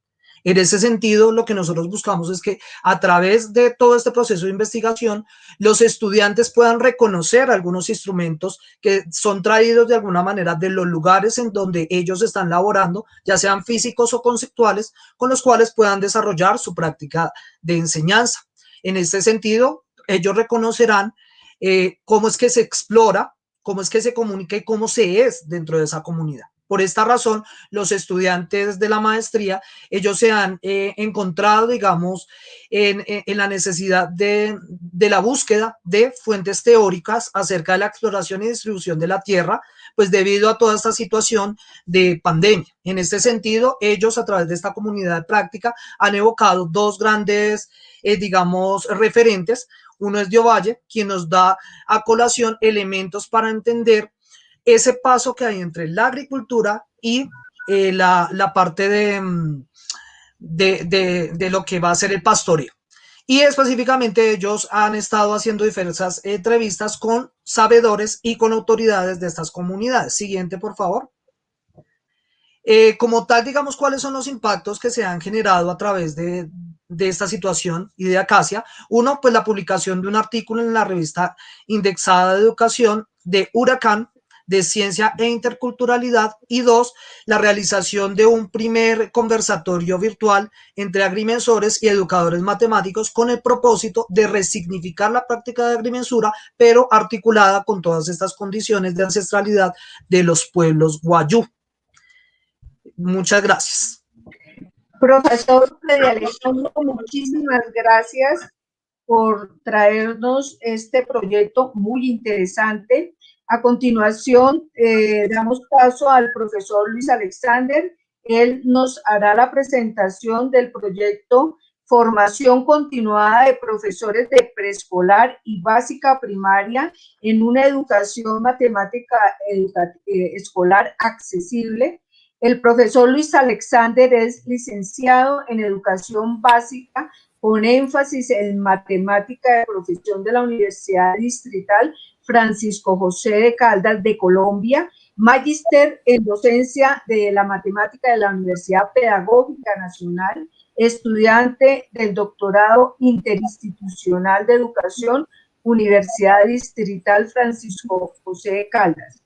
En ese sentido, lo que nosotros buscamos es que a través de todo este proceso de investigación, los estudiantes puedan reconocer algunos instrumentos que son traídos de alguna manera de los lugares en donde ellos están laborando, ya sean físicos o conceptuales, con los cuales puedan desarrollar su práctica de enseñanza. En este sentido, ellos reconocerán cómo es que se explora, cómo es que se comunica y cómo se es dentro de esa comunidad. Por esta razón, los estudiantes de la maestría, ellos se han encontrado, digamos, en la necesidad de la búsqueda de fuentes teóricas acerca de la exploración y distribución de la tierra, pues debido a toda esta situación de pandemia. En este sentido, ellos a través de esta comunidad de práctica han evocado dos grandes, digamos, referentes. Uno es Diovalle, quien nos da a colación elementos para entender ese paso que hay entre la agricultura y la parte de lo que va a ser el pastoreo. Y específicamente ellos han estado haciendo diversas entrevistas con sabedores y con autoridades de estas comunidades. Siguiente, por favor. Como tal, digamos, ¿cuáles son los impactos que se han generado a través de esta situación y de Acacia? Uno, pues la publicación de un artículo en la revista indexada de educación de Huracán, de Ciencia e Interculturalidad, y dos, la realización de un primer conversatorio virtual entre agrimensores y educadores matemáticos con el propósito de resignificar la práctica de agrimensura, pero articulada con todas estas condiciones de ancestralidad de los pueblos wayú. Muchas gracias. Profesor Freddy Alejandro, muchísimas gracias por traernos este proyecto muy interesante. A continuación, damos paso al profesor Luis Alexander. Él nos hará la presentación del proyecto Formación Continuada de Profesores de Preescolar y Básica Primaria en una Educación Matemática Escolar Accesible. El profesor Luis Alexander es licenciado en Educación Básica con énfasis en Matemática de Profesión de la Universidad Distrital Francisco José de Caldas de Colombia, magíster en Docencia de la Matemática de la Universidad Pedagógica Nacional, estudiante del Doctorado Interinstitucional de Educación, Universidad Distrital Francisco José de Caldas.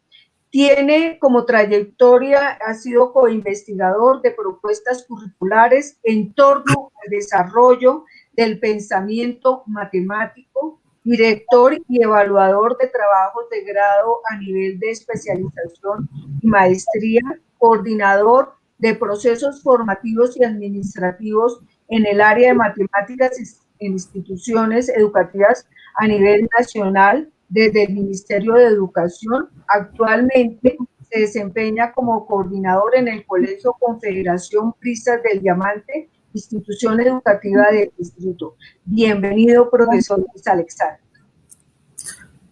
Tiene como trayectoria, ha sido coinvestigador de propuestas curriculares en torno al desarrollo del pensamiento matemático, director y evaluador de trabajos de grado a nivel de especialización y maestría, coordinador de procesos formativos y administrativos en el área de matemáticas en instituciones educativas a nivel nacional desde el Ministerio de Educación. Actualmente se desempeña como coordinador en el Colegio Confederación Prisas del Diamante, institución educativa del distrito. Bienvenido, profesor Luis Alexander.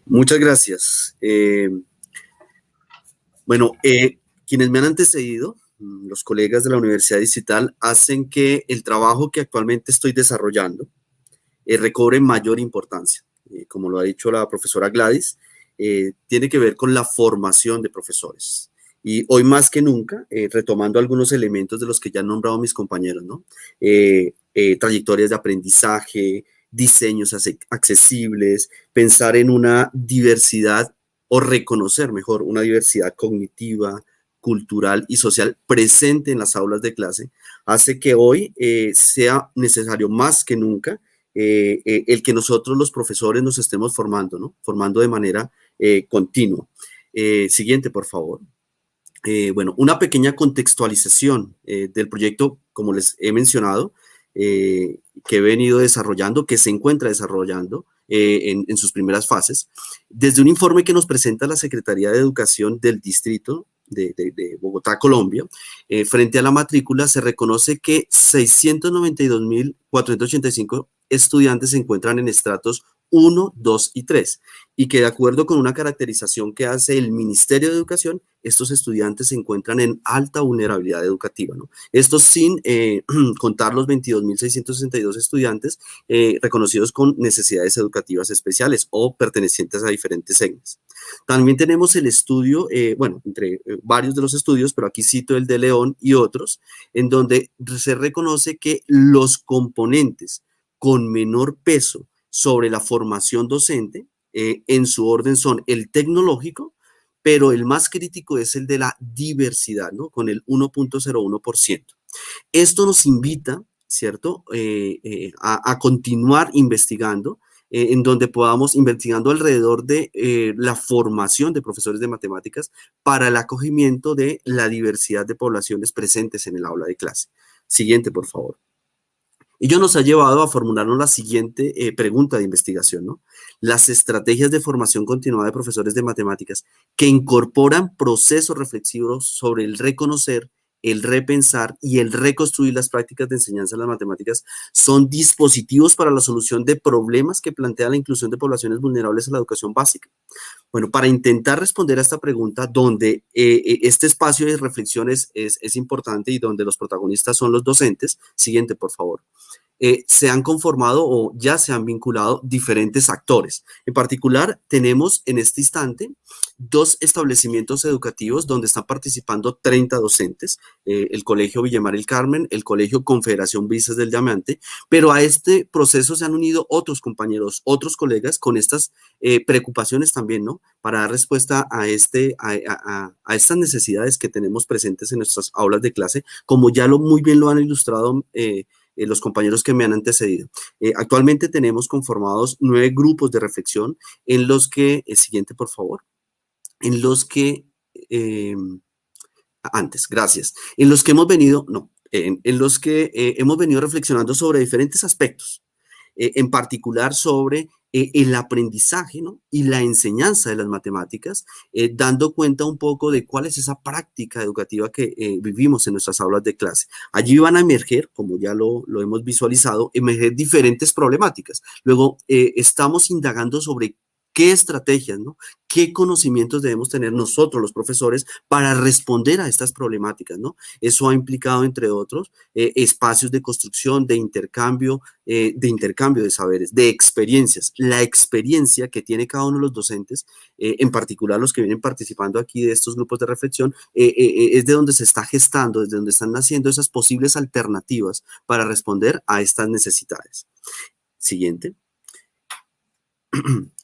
Muchas gracias. Quienes me han antecedido, los colegas de la Universidad Distrital, hacen que el trabajo que actualmente estoy desarrollando recobre mayor importancia. Como lo ha dicho la profesora Gladys, tiene que ver con la formación de profesores. Y hoy más que nunca, retomando algunos elementos de los que ya han nombrado mis compañeros, ¿no? Trayectorias de aprendizaje, diseños accesibles, pensar en una diversidad o reconocer mejor una diversidad cognitiva, cultural y social presente en las aulas de clase, hace que hoy sea necesario más que nunca el que nosotros los profesores nos estemos formando, ¿no? Formando de manera continua. Siguiente, por favor. Una pequeña contextualización del proyecto, como les he mencionado, que he venido desarrollando, que se encuentra desarrollando en sus primeras fases. Desde un informe que nos presenta la Secretaría de Educación del Distrito de Bogotá, Colombia, frente a la matrícula se reconoce que 692.485 estudiantes se encuentran en estratos 1, 2 y 3, y que de acuerdo con una caracterización que hace el Ministerio de Educación, estos estudiantes se encuentran en alta vulnerabilidad educativa, ¿no? Esto sin contar los 22.662 estudiantes reconocidos con necesidades educativas especiales o pertenecientes a diferentes etnias. También tenemos el estudio, bueno, entre varios de los estudios, pero aquí cito el de León y otros, en donde se reconoce que los componentes con menor peso sobre la formación docente, en su orden son el tecnológico, pero el más crítico es el de la diversidad, ¿no? Con el 1.01%. Esto nos invita, ¿cierto?, a continuar investigando, en donde podamos investigando alrededor de la formación de profesores de matemáticas para el acogimiento de la diversidad de poblaciones presentes en el aula de clase. Siguiente, por favor. Ello nos ha llevado a formularnos la siguiente pregunta de investigación, ¿no? Las estrategias de formación continuada de profesores de matemáticas que incorporan procesos reflexivos sobre el reconocer, el repensar y el reconstruir las prácticas de enseñanza de las matemáticas son dispositivos para la solución de problemas que plantea la inclusión de poblaciones vulnerables a la educación básica. Bueno, para intentar responder a esta pregunta, donde este espacio de reflexión es importante y donde los protagonistas son los docentes, siguiente, por favor. Se han conformado o ya se han vinculado diferentes actores. En particular, tenemos en este instante 2 establecimientos educativos donde están participando 30 docentes, el Colegio Villamar el Carmen, el Colegio Confederación Brisas del Diamante, pero a este proceso se han unido otros compañeros, otros colegas con estas preocupaciones también, ¿no? Para dar respuesta a estas necesidades que tenemos presentes en nuestras aulas de clase, como ya muy bien lo han ilustrado los compañeros que me han antecedido. Actualmente tenemos conformados 9 grupos de reflexión en los que, siguiente por favor, en los que, gracias, en los que hemos venido, hemos venido reflexionando sobre diferentes aspectos, en particular sobre el aprendizaje, ¿no?, y la enseñanza de las matemáticas, dando cuenta un poco de cuál es esa práctica educativa que vivimos en nuestras aulas de clase. Allí van a emerger, como ya lo hemos visualizado, emerger diferentes problemáticas. Luego, estamos indagando sobre qué estrategias, ¿no?, qué conocimientos debemos tener nosotros, los profesores, para responder a estas problemáticas, ¿no? Eso ha implicado, entre otros, espacios de construcción, de intercambio de saberes, de experiencias. La experiencia que tiene cada uno de los docentes, en particular los que vienen participando aquí de estos grupos de reflexión, es de donde se está gestando, desde donde están naciendo esas posibles alternativas para responder a estas necesidades. Siguiente.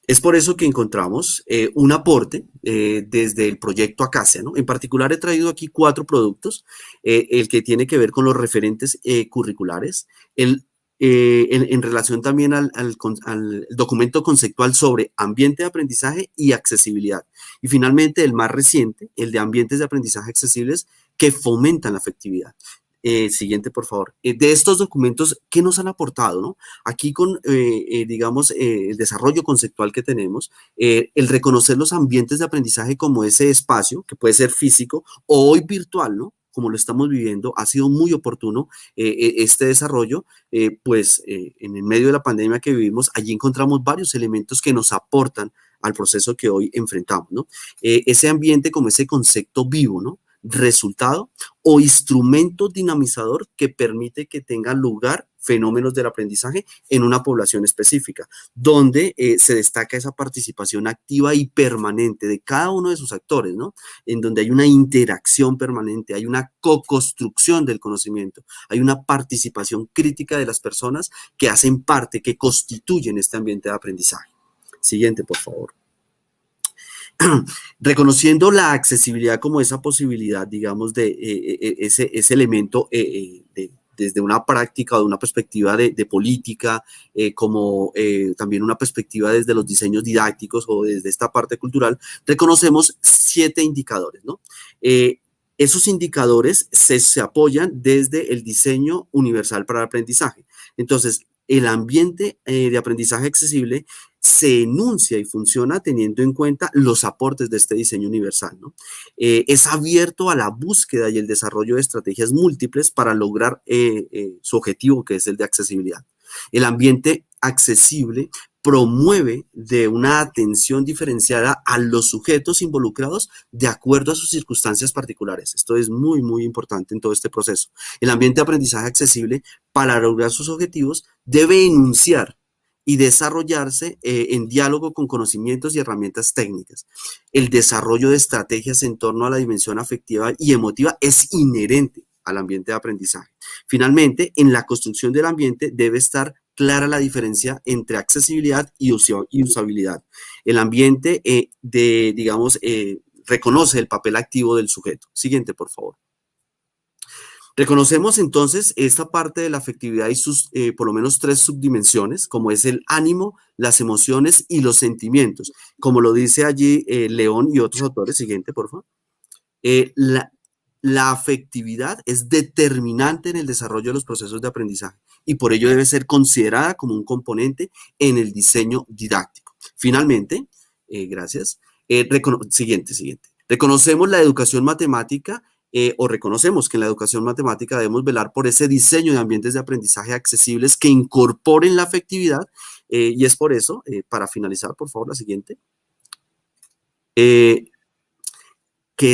Es por eso que encontramos un aporte desde el proyecto Acacia, ¿no? En particular he traído aquí 4 productos, el que tiene que ver con los referentes curriculares, en relación también al documento conceptual sobre ambiente de aprendizaje y accesibilidad. Y finalmente el más reciente, el de ambientes de aprendizaje accesibles que fomentan la afectividad. Siguiente, por favor. De estos documentos, ¿qué nos han aportado, no? Aquí con, digamos, el desarrollo conceptual que tenemos, el reconocer los ambientes de aprendizaje como ese espacio, que puede ser físico o hoy virtual, ¿no?, como lo estamos viviendo, ha sido muy oportuno este desarrollo, pues en el medio de la pandemia que vivimos, allí encontramos varios elementos que nos aportan al proceso que hoy enfrentamos, ¿no? Ese ambiente como ese concepto vivo, ¿no?, resultado o instrumento dinamizador que permite que tengan lugar fenómenos del aprendizaje en una población específica, donde se destaca esa participación activa y permanente de cada uno de sus actores, ¿no? En donde hay una interacción permanente, hay una co-construcción del conocimiento, hay una participación crítica de las personas que hacen parte, que constituyen este ambiente de aprendizaje. Siguiente, por favor. Reconociendo la accesibilidad como esa posibilidad, digamos, de ese elemento desde una práctica o de una perspectiva de política, como también una perspectiva desde los diseños didácticos o desde esta parte cultural, reconocemos 7 indicadores, ¿no? Esos indicadores se apoyan desde el diseño universal para el aprendizaje. Entonces, el ambiente de aprendizaje accesible se enuncia y funciona teniendo en cuenta los aportes de este diseño universal, ¿no? Es abierto a la búsqueda y el desarrollo de estrategias múltiples para lograr su objetivo, que es el de accesibilidad. El ambiente accesible promueve de una atención diferenciada a los sujetos involucrados de acuerdo a sus circunstancias particulares. Esto es muy, muy importante en todo este proceso. El ambiente de aprendizaje accesible, para lograr sus objetivos, debe enunciar y desarrollarse en diálogo con conocimientos y herramientas técnicas. El desarrollo de estrategias en torno a la dimensión afectiva y emotiva es inherente al ambiente de aprendizaje. Finalmente, en la construcción del ambiente debe estar clara la diferencia entre accesibilidad y usabilidad. El ambiente reconoce el papel activo del sujeto. Siguiente, por favor. Reconocemos entonces esta parte de la afectividad y sus por lo menos 3 subdimensiones, como es el ánimo, las emociones y los sentimientos. Como lo dice allí León y otros autores. Siguiente, por favor. La afectividad es determinante en el desarrollo de los procesos de aprendizaje y por ello debe ser considerada como un componente en el diseño didáctico. Finalmente, gracias. Siguiente. Reconocemos la educación matemática reconocemos que en la educación matemática debemos velar por ese diseño de ambientes de aprendizaje accesibles que incorporen la afectividad y es por eso, para finalizar, por favor, la siguiente, que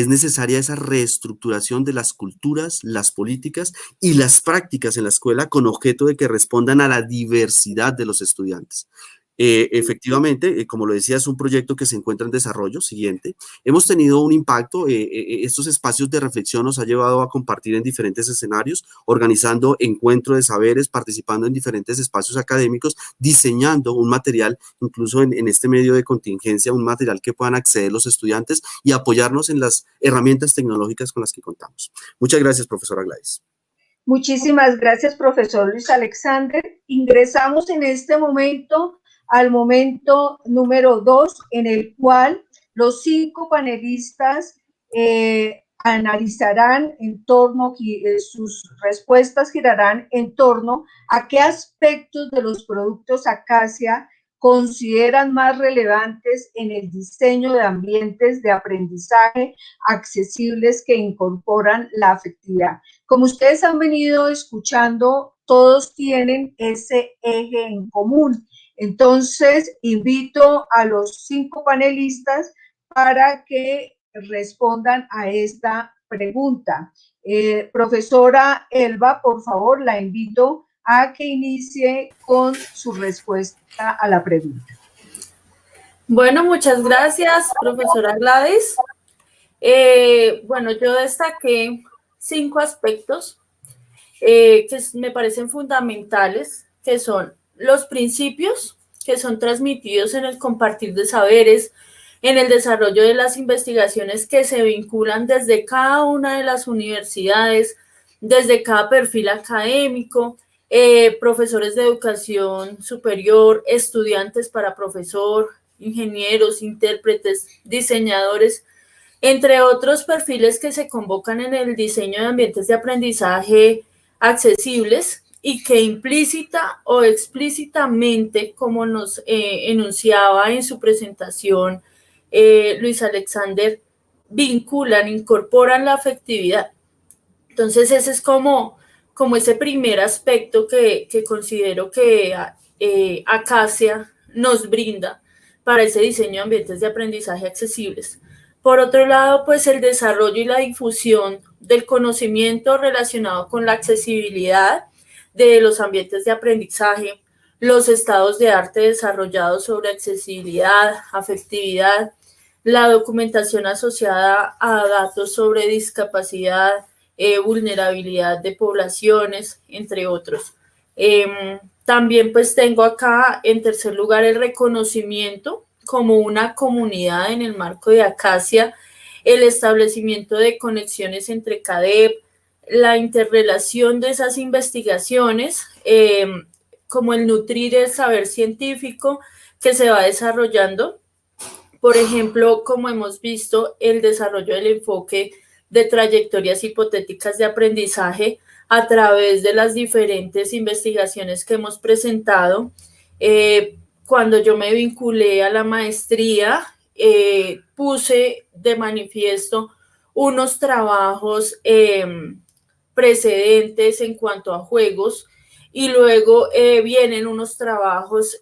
es necesaria esa reestructuración de las culturas, las políticas y las prácticas en la escuela con objeto de que respondan a la diversidad de los estudiantes. Efectivamente, como lo decía, es un proyecto que se encuentra en desarrollo. Siguiente. Hemos tenido un impacto. Estos espacios de reflexión nos ha llevado a compartir en diferentes escenarios, organizando encuentros de saberes, participando en diferentes espacios académicos, diseñando un material, incluso en este medio de contingencia, un material que puedan acceder los estudiantes y apoyarnos en las herramientas tecnológicas con las que contamos. Muchas gracias, profesora Gladys. Muchísimas gracias, profesor Luis Alexander. Ingresamos en este momento al momento número 2, en el cual los 5 panelistas analizarán en torno, sus respuestas girarán en torno a qué aspectos de los productos Acacia consideran más relevantes en el diseño de ambientes de aprendizaje accesibles que incorporan la afectividad. Como ustedes han venido escuchando, todos tienen ese eje en común. Entonces, invito a los 5 panelistas para que respondan a esta pregunta. Profesora Elba, por favor, la invito a que inicie con su respuesta a la pregunta. Bueno, muchas gracias, profesora Gladys. Bueno, yo destaqué 5 aspectos que me parecen fundamentales, que son los principios que son transmitidos en el compartir de saberes, en el desarrollo de las investigaciones que se vinculan desde cada una de las universidades, desde cada perfil académico, profesores de educación superior, estudiantes para profesor, ingenieros, intérpretes, diseñadores, entre otros perfiles que se convocan en el diseño de ambientes de aprendizaje accesibles y que implícita o explícitamente, como nos enunciaba en su presentación Luis Alexander, vinculan, incorporan la afectividad. Entonces ese es como ese primer aspecto que considero que Acacia nos brinda para ese diseño de ambientes de aprendizaje accesibles. Por otro lado, pues el desarrollo y la difusión del conocimiento relacionado con la accesibilidad de los ambientes de aprendizaje, los estados de arte desarrollados sobre accesibilidad, afectividad, la documentación asociada a datos sobre discapacidad, vulnerabilidad de poblaciones, entre otros. También pues tengo acá en tercer lugar el reconocimiento como una comunidad en el marco de Acacia, el establecimiento de conexiones entre CADEP, la interrelación de esas investigaciones, como el nutrir el saber científico que se va desarrollando. Por ejemplo, como hemos visto, el desarrollo del enfoque de trayectorias hipotéticas de aprendizaje a través de las diferentes investigaciones que hemos presentado. Cuando yo me vinculé a la maestría, puse de manifiesto unos trabajos precedentes en cuanto a juegos y luego vienen unos trabajos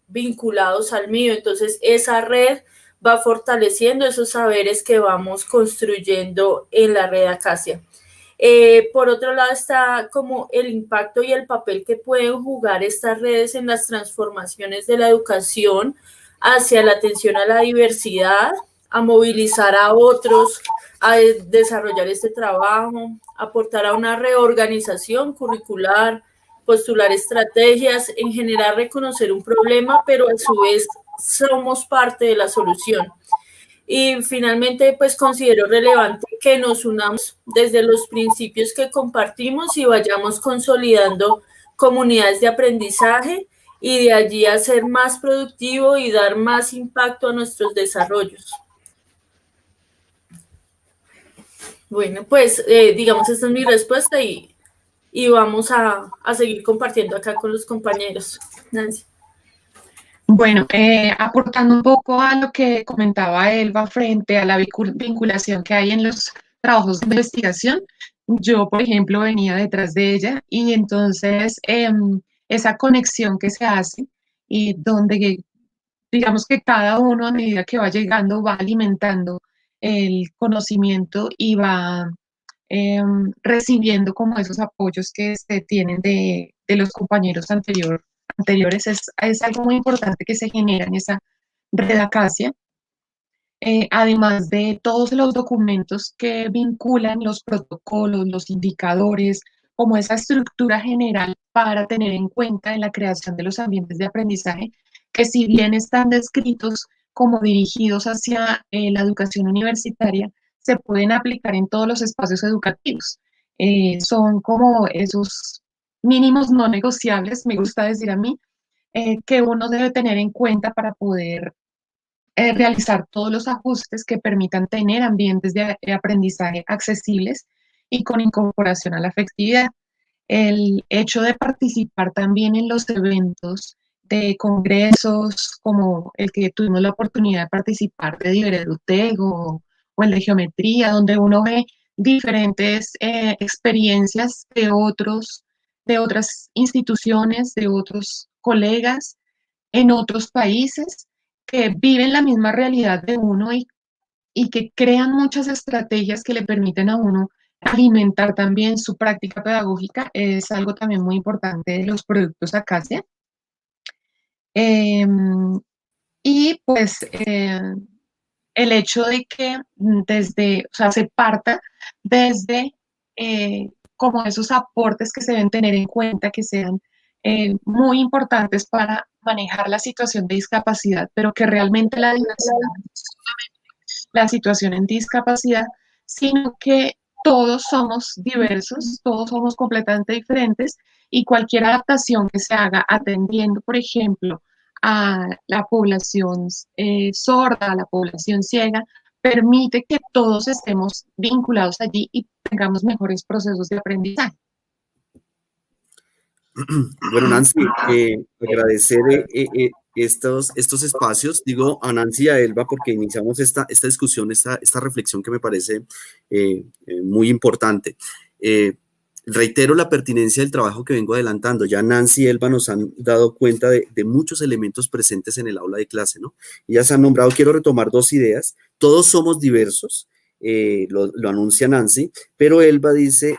vinculados al mío. Entonces, esa red va fortaleciendo esos saberes que vamos construyendo en la red Acacia. Por otro lado está como el impacto y el papel que pueden jugar estas redes en las transformaciones de la educación hacia la atención a la diversidad, a movilizar a otros, a desarrollar este trabajo, aportar a una reorganización curricular, postular estrategias, en general reconocer un problema, pero a su vez somos parte de la solución. Y finalmente, pues considero relevante que nos unamos desde los principios que compartimos y vayamos consolidando comunidades de aprendizaje y de allí a ser más productivo y dar más impacto a nuestros desarrollos. Bueno, pues digamos, esta es mi respuesta y vamos a seguir compartiendo acá con los compañeros. Nancy. Bueno, aportando un poco a lo que comentaba Elba frente a la vinculación que hay en los trabajos de investigación, yo, por ejemplo, venía detrás de ella y entonces esa conexión que se hace y donde digamos que cada uno a medida que va llegando va alimentando el conocimiento y va recibiendo como esos apoyos que se tienen de los compañeros anteriores. Es algo muy importante que se genera en esa red Acacia. Además de todos los documentos que vinculan los protocolos, los indicadores, como esa estructura general para tener en cuenta en la creación de los ambientes de aprendizaje, que si bien están descritos como dirigidos hacia la educación universitaria, se pueden aplicar en todos los espacios educativos. Son como esos mínimos no negociables, me gusta decir a mí, que uno debe tener en cuenta para poder realizar todos los ajustes que permitan tener ambientes de aprendizaje accesibles y con incorporación a la afectividad. El hecho de participar también en los eventos de congresos como el que tuvimos la oportunidad de participar de Diveredutec o el de geometría, donde uno ve diferentes experiencias de otras instituciones, de otros colegas en otros países que viven la misma realidad de uno y que crean muchas estrategias que le permiten a uno alimentar también su práctica pedagógica, es algo también muy importante de los productos Acacia. Y pues el hecho de que se parta desde como esos aportes que se deben tener en cuenta, que sean muy importantes para manejar la situación de discapacidad, pero que realmente la diversidad no es solamente la situación en discapacidad, sino que todos somos diversos, todos somos completamente diferentes y cualquier adaptación que se haga atendiendo, por ejemplo, a la población sorda, a la población ciega, permite que todos estemos vinculados allí y tengamos mejores procesos de aprendizaje. Bueno, Nancy, agradecer estos espacios, digo a Nancy y a Elba porque iniciamos esta discusión, esta reflexión que me parece muy importante. Reitero la pertinencia del trabajo que vengo adelantando. Ya Nancy y Elba nos han dado cuenta de muchos elementos presentes en el aula de clase, ¿no? Ellas han nombrado, quiero retomar dos ideas. Todos somos diversos, lo anuncia Nancy, pero Elba dice,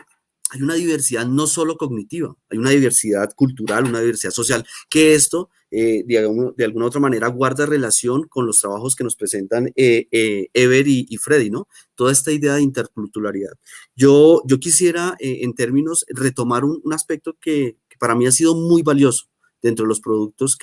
hay una diversidad no solo cognitiva, hay una diversidad cultural, una diversidad social, que esto, de alguna otra manera, guarda relación con los trabajos que nos presentan Ever y Freddy, ¿no? Toda esta idea de interculturalidad. Yo quisiera, en términos, retomar un aspecto que para mí ha sido muy valioso dentro de los productos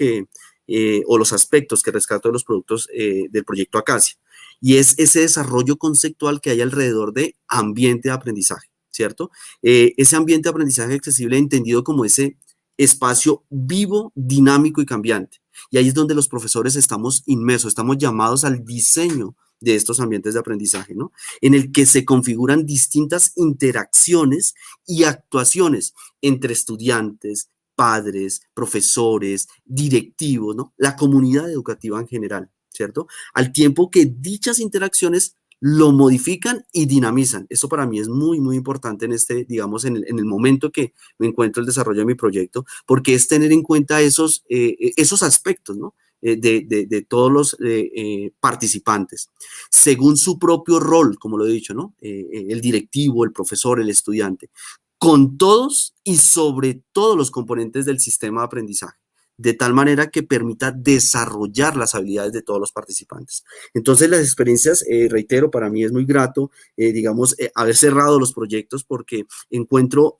o los aspectos que rescato de los productos del proyecto Acacia, y es ese desarrollo conceptual que hay alrededor de ambiente de aprendizaje, ¿cierto? Ese ambiente de aprendizaje accesible entendido como ese espacio vivo, dinámico y cambiante. Y ahí es donde los profesores estamos inmersos, estamos llamados al diseño de estos ambientes de aprendizaje, ¿no? En el que se configuran distintas interacciones y actuaciones entre estudiantes, padres, profesores, directivos, ¿no? La comunidad educativa en general, ¿cierto? Al tiempo que dichas interacciones lo modifican y dinamizan. Esto para mí es muy, muy importante en digamos, en el momento que me encuentro el desarrollo de mi proyecto, porque es tener en cuenta esos aspectos, ¿no? De todos los participantes, según su propio rol, como lo he dicho, ¿no? El directivo, el profesor, el estudiante, con todos y sobre todos los componentes del sistema de aprendizaje, de tal manera que permita desarrollar las habilidades de todos los participantes. Entonces, las experiencias, reitero, para mí es muy grato, digamos, haber cerrado los proyectos porque encuentro,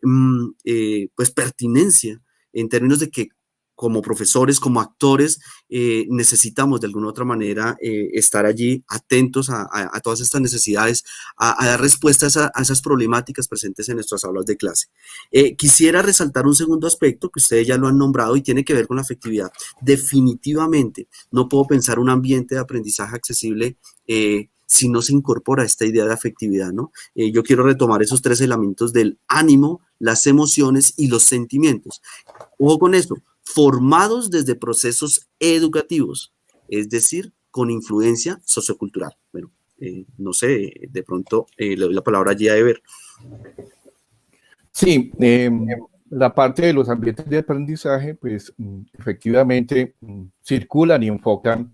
pues, pertinencia en términos de que como profesores, como actores, necesitamos de alguna u otra manera estar allí atentos a todas estas necesidades, a dar respuestas a esas problemáticas presentes en nuestras aulas de clase. Quisiera resaltar un segundo aspecto que ustedes ya lo han nombrado y tiene que ver con la afectividad. Definitivamente no puedo pensar un ambiente de aprendizaje accesible si no se incorpora esta idea de afectividad, ¿no? Yo quiero retomar esos 3 elementos del ánimo, las emociones y los sentimientos. Ojo con eso, formados desde procesos educativos, es decir, con influencia sociocultural. Bueno, no sé, de pronto le doy la palabra allí a Ever. Sí, la parte de los ambientes de aprendizaje, pues efectivamente circulan y enfocan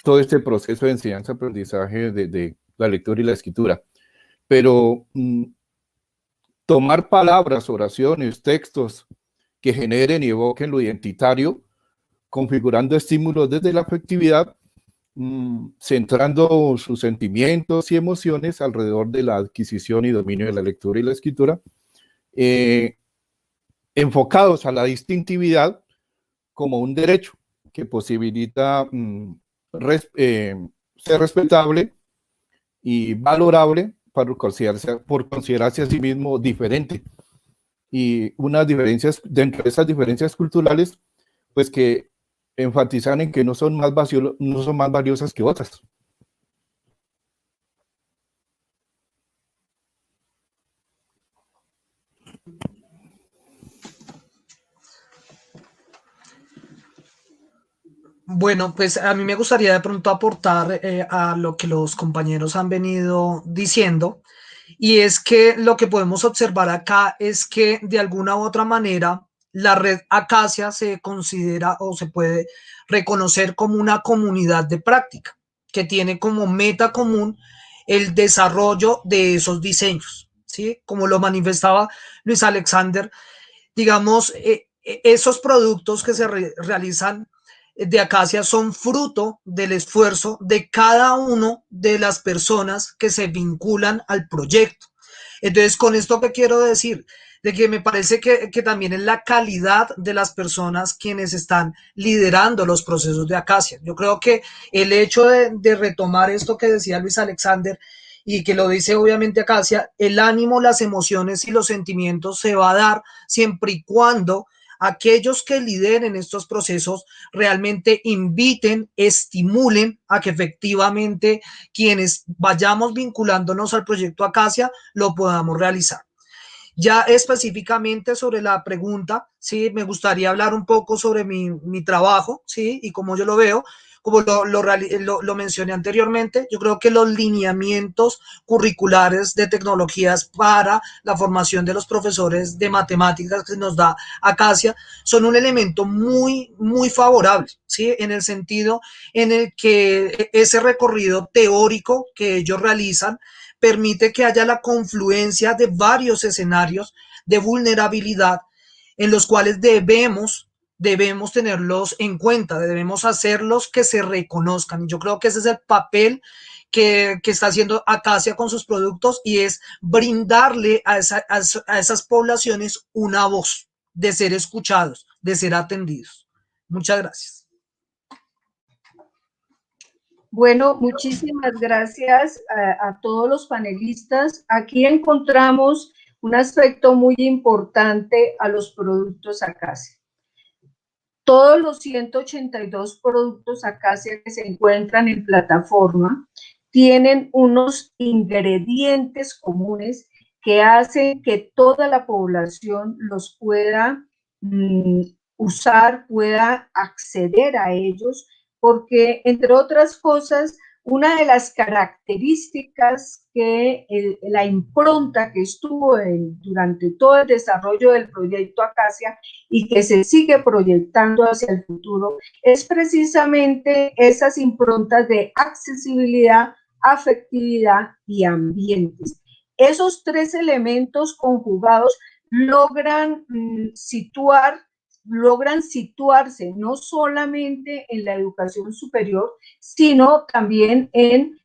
todo este proceso de enseñanza-aprendizaje de la lectura y la escritura. Pero tomar palabras, oraciones, textos que generen y evoquen lo identitario, configurando estímulos desde la afectividad, centrando sus sentimientos y emociones alrededor de la adquisición y dominio de la lectura y la escritura, enfocados a la distintividad como un derecho que posibilita ser respetable y valorable por considerarse a sí mismo diferente. Y unas diferencias, dentro de esas diferencias culturales, pues que enfatizan en que no son más valiosas que otras. Bueno, pues a mí me gustaría de pronto aportar a lo que los compañeros han venido diciendo, y es que lo que podemos observar acá es que de alguna u otra manera la red Acacia se considera o se puede reconocer como una comunidad de práctica que tiene como meta común el desarrollo de esos diseños, ¿sí? Como lo manifestaba Luis Alexander, digamos, esos productos que se realizan de Acacia son fruto del esfuerzo de cada uno de las personas que se vinculan al proyecto. Entonces, con esto que quiero decir, de que me parece que también es la calidad de las personas quienes están liderando los procesos de Acacia. Yo creo que el hecho de retomar esto que decía Luis Alexander y que lo dice obviamente Acacia, el ánimo, las emociones y los sentimientos se va a dar siempre y cuando aquellos que lideren estos procesos realmente inviten, estimulen a que efectivamente quienes vayamos vinculándonos al proyecto Acacia lo podamos realizar. Ya específicamente sobre la pregunta, sí, me gustaría hablar un poco sobre mi trabajo, sí, y cómo yo lo veo. Como lo mencioné anteriormente, yo creo que los lineamientos curriculares de tecnologías para la formación de los profesores de matemáticas que nos da Acacia son un elemento muy, muy favorable, ¿sí? En el sentido en el que ese recorrido teórico que ellos realizan permite que haya la confluencia de varios escenarios de vulnerabilidad en los cuales debemos tenerlos en cuenta, debemos hacerlos que se reconozcan. Yo creo que ese es el papel que está haciendo Acacia con sus productos, y es brindarle a esas poblaciones una voz, de ser escuchados, de ser atendidos. Muchas gracias. Bueno, muchísimas gracias a todos los panelistas. Aquí encontramos un aspecto muy importante a los productos Acacia. Todos los 182 productos Acacia que se encuentran en plataforma tienen unos ingredientes comunes que hacen que toda la población los pueda usar, pueda acceder a ellos, porque, entre otras cosas, una de las características que la impronta que estuvo durante todo el desarrollo del proyecto Acacia y que se sigue proyectando hacia el futuro es precisamente esas improntas de accesibilidad, afectividad y ambientes. Esos tres elementos conjugados logran situarse no solamente en la educación superior, sino también en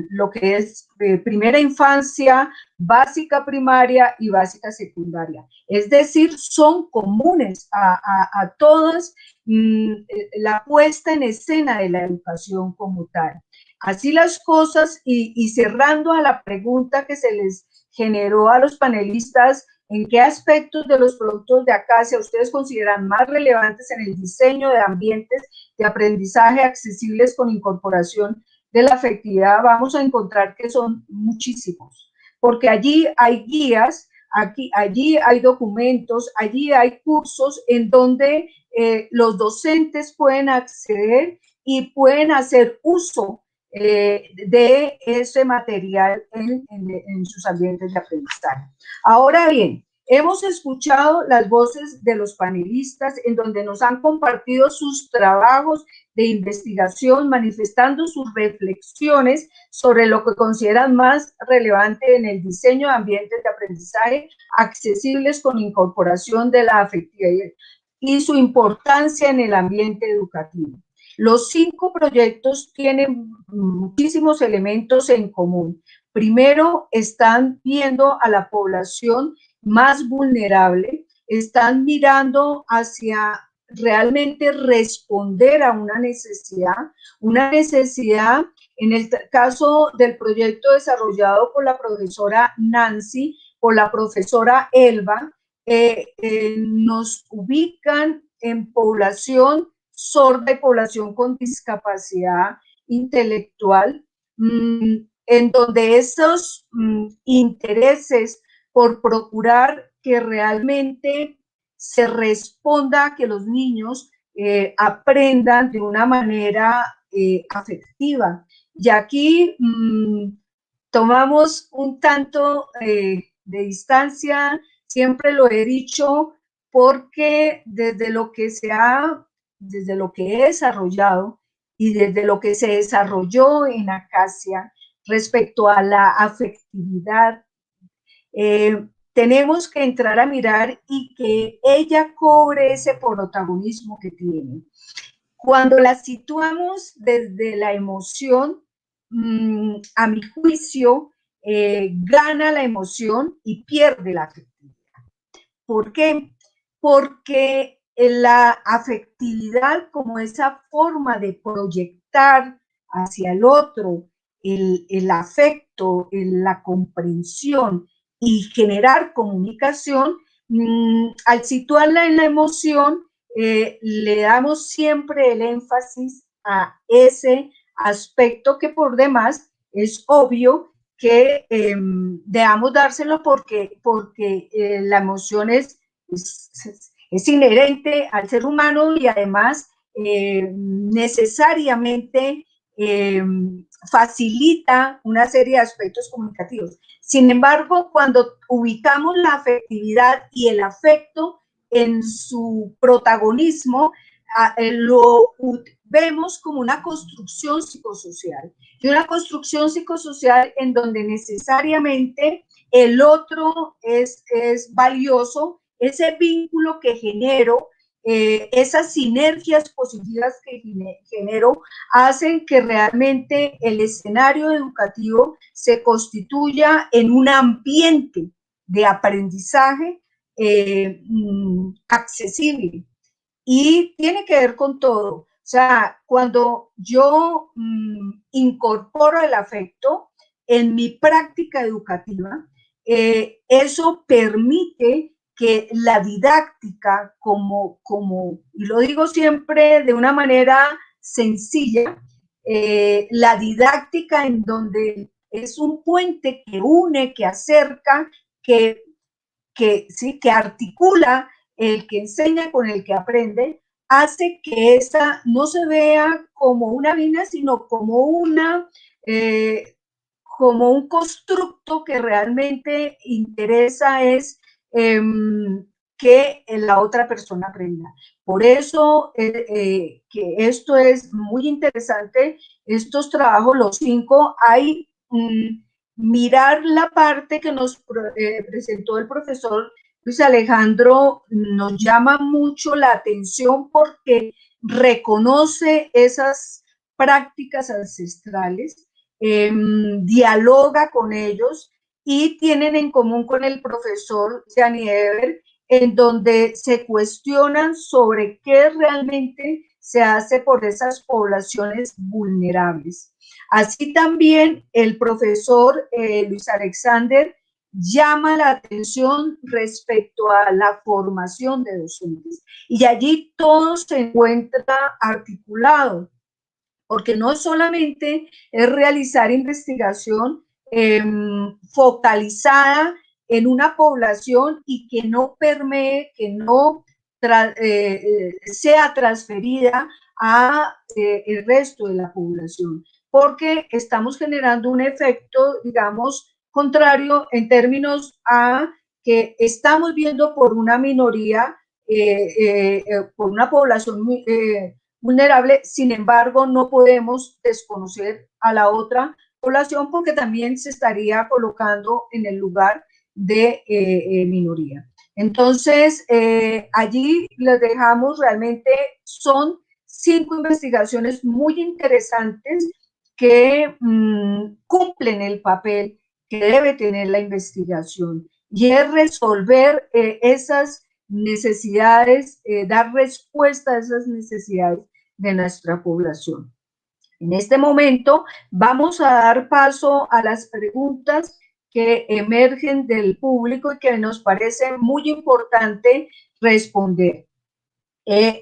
lo que es primera infancia, básica primaria y básica secundaria. Es decir, son comunes a todas la puesta en escena de la educación como tal. Así las cosas, y cerrando a la pregunta que se les generó a los panelistas, ¿en qué aspectos de los productos de Acacia ustedes consideran más relevantes en el diseño de ambientes de aprendizaje accesibles con incorporación de la afectividad? Vamos a encontrar que son muchísimos, porque allí hay guías, allí hay documentos, allí hay cursos en donde los docentes pueden acceder y pueden hacer uso de ese material en sus ambientes de aprendizaje. Ahora bien, hemos escuchado las voces de los panelistas en donde nos han compartido sus trabajos de investigación, manifestando sus reflexiones sobre lo que consideran más relevante en el diseño de ambientes de aprendizaje accesibles con incorporación de la afectividad y su importancia en el ambiente educativo. Los 5 proyectos tienen muchísimos elementos en común. Primero, están viendo a la población más vulnerable, están mirando hacia realmente responder a una necesidad en el caso del proyecto desarrollado por la profesora Nancy, por la profesora Elba, nos ubican en población sorda y población con discapacidad intelectual, en donde esos intereses por procurar que realmente se responda a que los niños aprendan de una manera afectiva. Y aquí tomamos un tanto de distancia, siempre lo he dicho, porque desde lo que he desarrollado y desde lo que se desarrolló en Acacia respecto a la afectividad, tenemos que entrar a mirar y que ella cobre ese protagonismo que tiene. Cuando la situamos desde la emoción, a mi juicio, gana la emoción y pierde la afectividad. ¿Por qué? Porque la afectividad como esa forma de proyectar hacia el otro el afecto, la comprensión y generar comunicación, al situarla en la emoción, le damos siempre el énfasis a ese aspecto que por demás es obvio que debamos dárselo porque la emoción es inherente al ser humano y además necesariamente facilita una serie de aspectos comunicativos. Sin embargo, cuando ubicamos la afectividad y el afecto en su protagonismo, lo vemos como una construcción psicosocial. Y una construcción psicosocial en donde necesariamente el otro es valioso, ese vínculo que genero, esas sinergias positivas que genero, hacen que realmente el escenario educativo se constituya en un ambiente de aprendizaje accesible. Y tiene que ver con todo. O sea, cuando yo incorporo el afecto en mi práctica educativa, eso permite que la didáctica, y lo digo siempre de una manera sencilla, la didáctica en donde es un puente que une, que acerca, que articula el que enseña con el que aprende, hace que esta no se vea como una mina, sino como un constructo que realmente interesa es que la otra persona aprenda. Por eso que esto es muy interesante, estos trabajos, los 5, hay mirar la parte que nos presentó el profesor Luis Alejandro, nos llama mucho la atención porque reconoce esas prácticas ancestrales, dialoga con ellos y tienen en común con el profesor Gianni Eber, en donde se cuestionan sobre qué realmente se hace por esas poblaciones vulnerables. Así también el profesor Luis Alexander llama la atención respecto a la formación de docentes. Y allí todo se encuentra articulado, porque no solamente es realizar investigación focalizada en una población y que no permee, que no sea transferida a el resto de la población, porque estamos generando un efecto, digamos, contrario en términos a que estamos viendo por una minoría, por una población vulnerable, sin embargo, no podemos desconocer a la otra población porque también se estaría colocando en el lugar de minoría. Entonces, allí les dejamos, realmente son 5 investigaciones muy interesantes que cumplen el papel que debe tener la investigación, y es resolver esas necesidades, dar respuesta a esas necesidades de nuestra población. En este momento vamos a dar paso a las preguntas que emergen del público y que nos parece muy importante responder.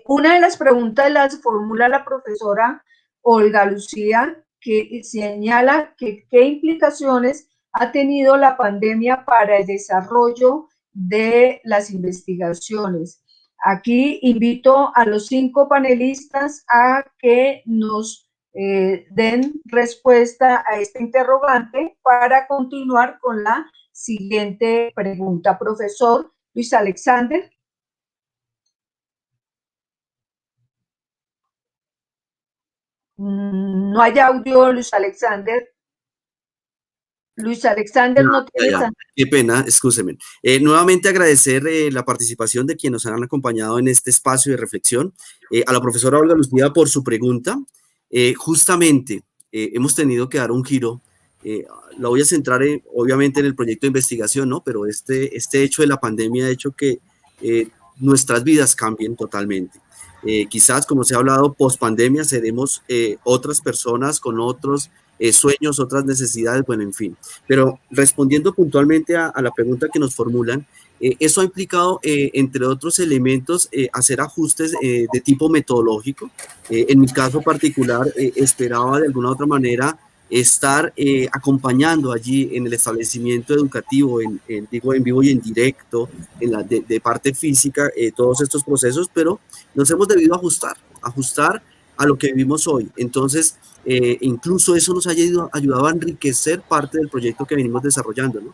Una de las preguntas las formula la profesora Olga Lucía, que señala que qué implicaciones ha tenido la pandemia para el desarrollo de las investigaciones. Aquí invito a los 5 panelistas a que nos den respuesta a este interrogante para continuar con la siguiente pregunta. Profesor Luis Alexander. No hay audio, Luis Alexander. Luis Alexander no tiene... Qué pena, excúseme. Nuevamente agradecer la participación de quienes nos han acompañado en este espacio de reflexión. A la profesora Olga Lucía por su pregunta. Justamente hemos tenido que dar un giro. La voy a centrar obviamente en el proyecto de investigación, ¿no? Pero este hecho de la pandemia ha hecho que nuestras vidas cambien totalmente. Quizás, como se ha hablado, post pandemia seremos otras personas con otros sueños, otras necesidades, bueno, en fin. Pero respondiendo puntualmente a la pregunta que nos formulan, eso ha implicado, entre otros elementos, hacer ajustes de tipo metodológico. En mi caso particular, esperaba de alguna u otra manera estar acompañando allí en el establecimiento educativo, digo en vivo y en directo, en la de parte física, todos estos procesos, pero nos hemos debido ajustar a lo que vivimos hoy. Entonces, incluso eso nos ha ayudado a enriquecer parte del proyecto que venimos desarrollando, ¿no?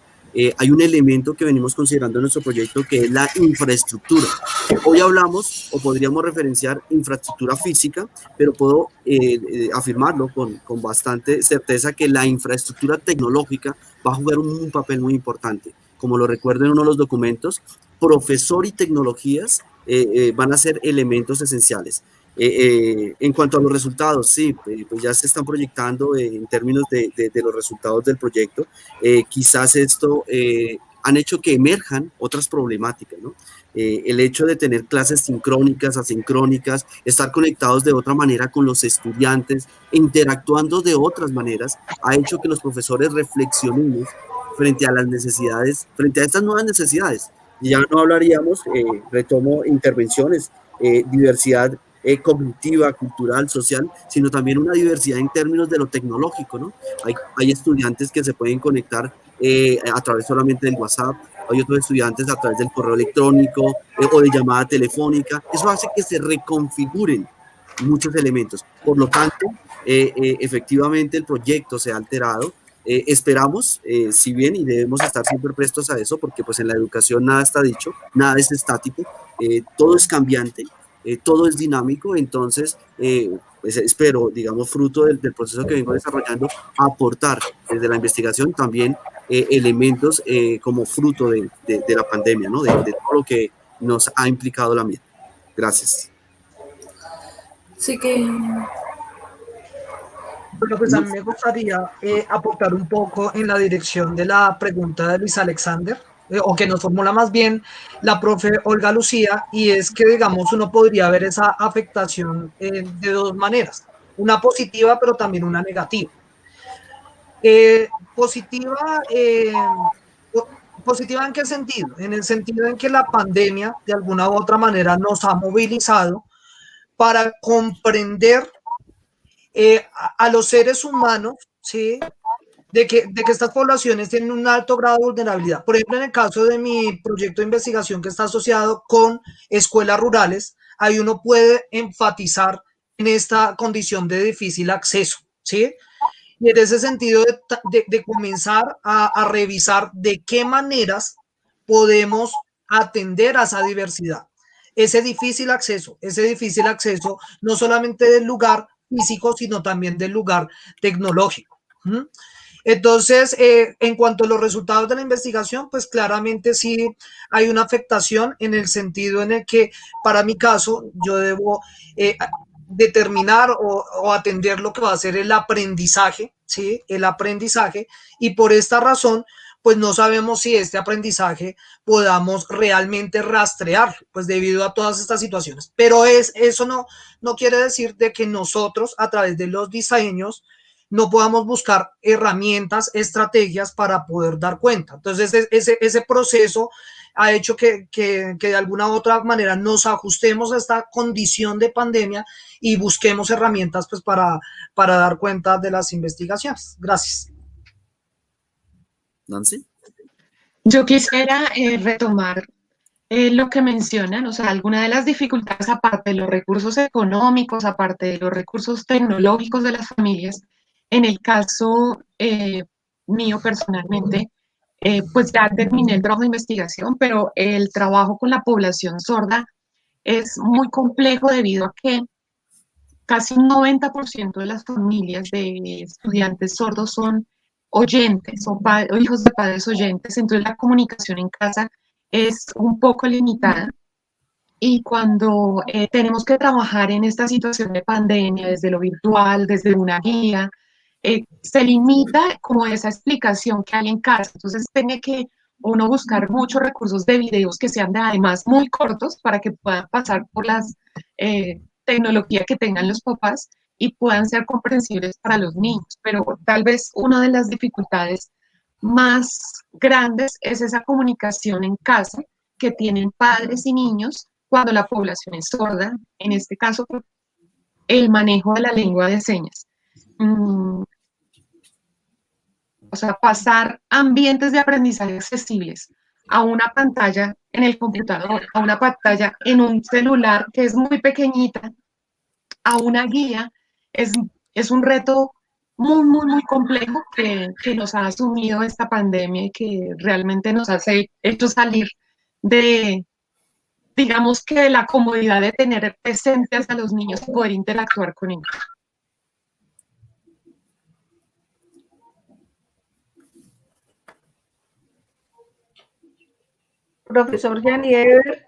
Hay un elemento que venimos considerando en nuestro proyecto que es la infraestructura. Hoy hablamos o podríamos referenciar infraestructura física, pero puedo afirmarlo con bastante certeza que la infraestructura tecnológica va a jugar un papel muy importante. Como lo recuerdo en uno de los documentos, profesor y tecnologías van a ser elementos esenciales. En cuanto a los resultados, sí, pues ya se están proyectando en términos de los resultados del proyecto. Quizás esto han hecho que emerjan otras problemáticas, ¿no? El hecho de tener clases sincrónicas, asincrónicas, estar conectados de otra manera con los estudiantes, interactuando de otras maneras, ha hecho que los profesores reflexionemos frente a las necesidades, frente a estas nuevas necesidades. Y ya no hablaríamos, retomo intervenciones, diversidad cognitiva, cultural, social, sino también una diversidad en términos de lo tecnológico, ¿no? Hay estudiantes que se pueden conectar a través solamente del WhatsApp, hay otros estudiantes a través del correo electrónico o de llamada telefónica. Eso hace que se reconfiguren muchos elementos. Por lo tanto, efectivamente el proyecto se ha alterado. Esperamos, si bien, y debemos estar siempre prestos a eso, porque pues en la educación nada está dicho, nada es estático, todo es cambiante, todo es dinámico. Entonces pues espero, digamos, fruto del proceso que vengo desarrollando, aportar desde la investigación también elementos como fruto de la pandemia, ¿no? De todo lo que nos ha implicado la misma. Gracias. Así que... Bueno, pues a mí me gustaría aportar un poco en la dirección de la pregunta de Luis Alexander, o que nos formula más bien la profe Olga Lucía, y es que, digamos, uno podría ver esa afectación de dos maneras, una positiva, pero también una negativa. Positiva, ¿positiva en qué sentido? En el sentido en que la pandemia, de alguna u otra manera, nos ha movilizado para comprender a los seres humanos, ¿sí? De que estas poblaciones tienen un alto grado de vulnerabilidad. Por ejemplo, en el caso de mi proyecto de investigación que está asociado con escuelas rurales, ahí uno puede enfatizar en esta condición de difícil acceso, ¿sí? Y en ese sentido de comenzar a revisar de qué maneras podemos atender a esa diversidad. Ese difícil acceso no solamente del lugar físico, sino también del lugar tecnológico. Entonces, en cuanto a los resultados de la investigación, pues claramente sí hay una afectación en el sentido en el que, para mi caso, yo debo determinar o atender lo que va a ser el aprendizaje, ¿sí? El aprendizaje, y por esta razón, pues no sabemos si este aprendizaje podamos realmente rastrear, pues debido a todas estas situaciones. Pero eso no quiere decir de que nosotros, a través de los diseños, no podamos buscar herramientas, estrategias para poder dar cuenta. Entonces, ese proceso ha hecho que de alguna u otra manera nos ajustemos a esta condición de pandemia y busquemos herramientas pues para dar cuenta de las investigaciones. Gracias. Nancy. Yo quisiera retomar lo que mencionan, o sea, alguna de las dificultades, aparte de los recursos económicos, aparte de los recursos tecnológicos de las familias, en el caso mío personalmente, pues ya terminé el trabajo de investigación, pero el trabajo con la población sorda es muy complejo debido a que casi un 90% de las familias de estudiantes sordos son oyentes o hijos de padres oyentes, entonces la comunicación en casa es un poco limitada. Y cuando tenemos que trabajar en esta situación de pandemia, desde lo virtual, desde una guía, se limita como esa explicación que hay en casa. Entonces tiene que uno buscar muchos recursos de videos que sean además muy cortos para que puedan pasar por las tecnologías que tengan los papás y puedan ser comprensibles para los niños. Pero tal vez una de las dificultades más grandes es esa comunicación en casa que tienen padres y niños cuando la población es sorda, en este caso el manejo de la lengua de señas. O sea, pasar ambientes de aprendizaje accesibles a una pantalla en el computador, a una pantalla en un celular que es muy pequeñita, a una guía, es un reto muy complejo que nos ha asumido esta pandemia y que realmente nos ha hecho salir de, digamos que de la comodidad de tener presentes a los niños y poder interactuar con ellos. Profesor Janier.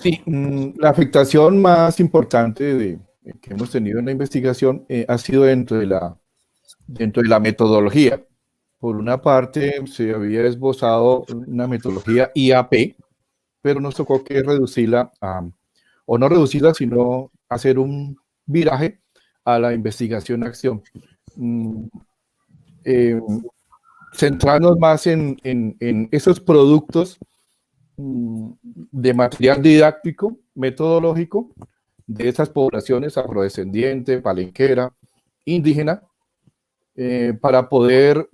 Sí, la afectación más importante que hemos tenido en la investigación ha sido dentro de la metodología. Por una parte, se había esbozado una metodología IAP, pero nos tocó que reducirla, o no reducirla, sino hacer un viraje a la investigación-acción. Centrarnos más en esos productos de material didáctico, metodológico, de esas poblaciones afrodescendiente, palenquera, indígena, para poder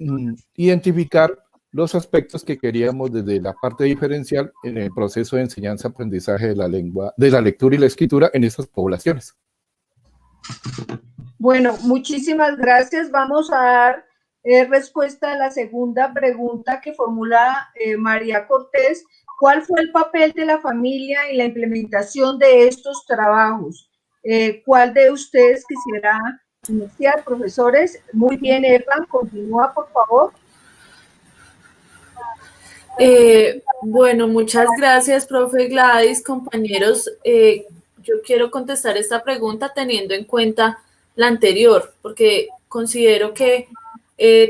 identificar los aspectos que queríamos desde la parte diferencial en el proceso de enseñanza-aprendizaje de la lengua, de la lectura y la escritura en estas poblaciones. Bueno, muchísimas gracias. Vamos a dar respuesta a la segunda pregunta que formula María Cortés. ¿Cuál fue el papel de la familia en la implementación de estos trabajos? ¿Cuál de ustedes quisiera iniciar, profesores? Muy bien, Erlan, continúa, por favor. Bueno, muchas gracias, profe Gladys, compañeros. Yo quiero contestar esta pregunta teniendo en cuenta la anterior, porque considero que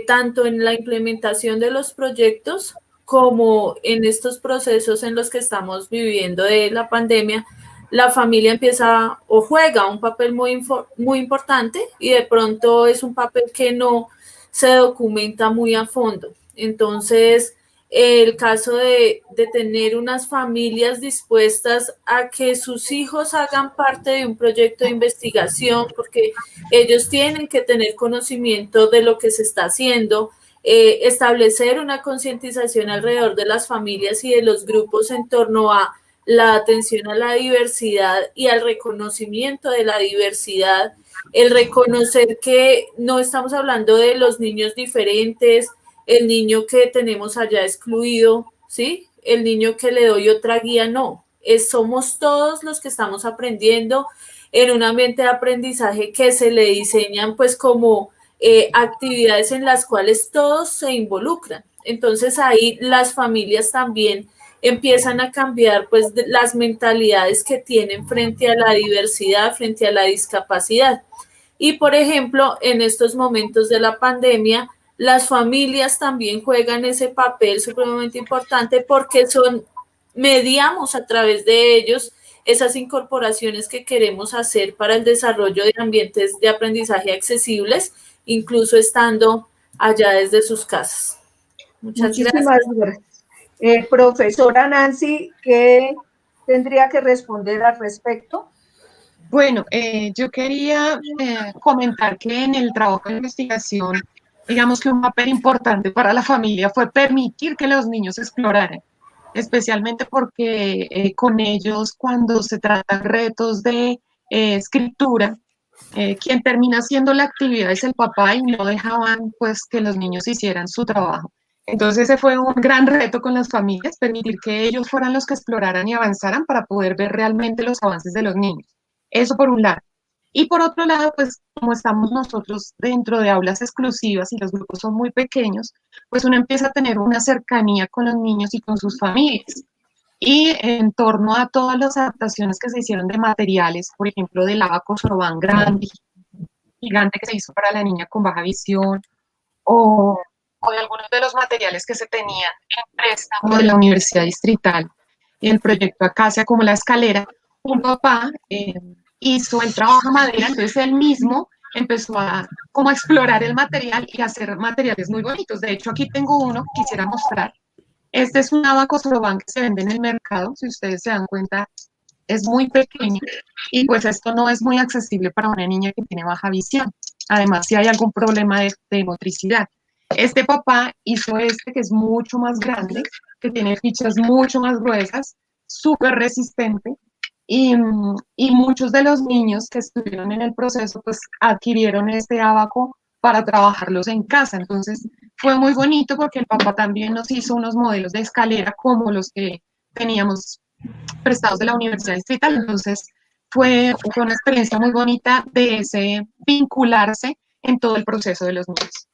tanto en la implementación de los proyectos como en estos procesos en los que estamos viviendo de la pandemia, la familia empieza o juega un papel muy importante y de pronto es un papel que no se documenta muy a fondo. Entonces, el caso de tener unas familias dispuestas a que sus hijos hagan parte de un proyecto de investigación, porque ellos tienen que tener conocimiento de lo que se está haciendo, establecer una concientización alrededor de las familias y de los grupos en torno a la atención a la diversidad y al reconocimiento de la diversidad, el reconocer que no estamos hablando de los niños diferentes, el niño que tenemos allá excluido, ¿sí? El niño que le doy otra guía, no. Somos todos los que estamos aprendiendo en un ambiente de aprendizaje que se le diseñan pues como actividades en las cuales todos se involucran. Entonces ahí las familias también empiezan a cambiar pues las mentalidades que tienen frente a la diversidad, frente a la discapacidad. Y por ejemplo, en estos momentos de la pandemia, las familias también juegan ese papel supremamente importante porque mediamos a través de ellos esas incorporaciones que queremos hacer para el desarrollo de ambientes de aprendizaje accesibles, incluso estando allá desde sus casas. Muchísimas gracias. Profesora Nancy, ¿qué tendría que responder al respecto? Bueno, yo quería comentar que en el trabajo de investigación, digamos que un papel importante para la familia fue permitir que los niños exploraran, especialmente porque con ellos cuando se tratan retos de escritura, quien termina haciendo la actividad es el papá y no dejaban pues que los niños hicieran su trabajo. Entonces ese fue un gran reto con las familias, permitir que ellos fueran los que exploraran y avanzaran para poder ver realmente los avances de los niños. Eso por un lado. Y por otro lado, pues como estamos nosotros dentro de aulas exclusivas y los grupos son muy pequeños, pues uno empieza a tener una cercanía con los niños y con sus familias. Y en torno a todas las adaptaciones que se hicieron de materiales, por ejemplo, del abaco Soroban grande, gigante que se hizo para la niña con baja visión, o de algunos de los materiales que se tenían en préstamo de la Universidad Distrital, y el proyecto Acacia, como la escalera, un papá hizo el trabajo a madera, entonces él mismo empezó a como explorar el material y hacer materiales muy bonitos. De hecho, aquí tengo uno que quisiera mostrar. Este es un abaco Soroban que se vende en el mercado, si ustedes se dan cuenta, es muy pequeño y pues esto no es muy accesible para una niña que tiene baja visión. Además, si hay algún problema de motricidad. Este papá hizo este que es mucho más grande, que tiene fichas mucho más gruesas, súper resistente, y muchos de los niños que estuvieron en el proceso pues adquirieron este abaco para trabajarlos en casa. Entonces fue muy bonito porque el papá también nos hizo unos modelos de escalera como los que teníamos prestados de la Universidad Distrital. Entonces fue una experiencia muy bonita de ese vincularse en todo el proceso de los niños.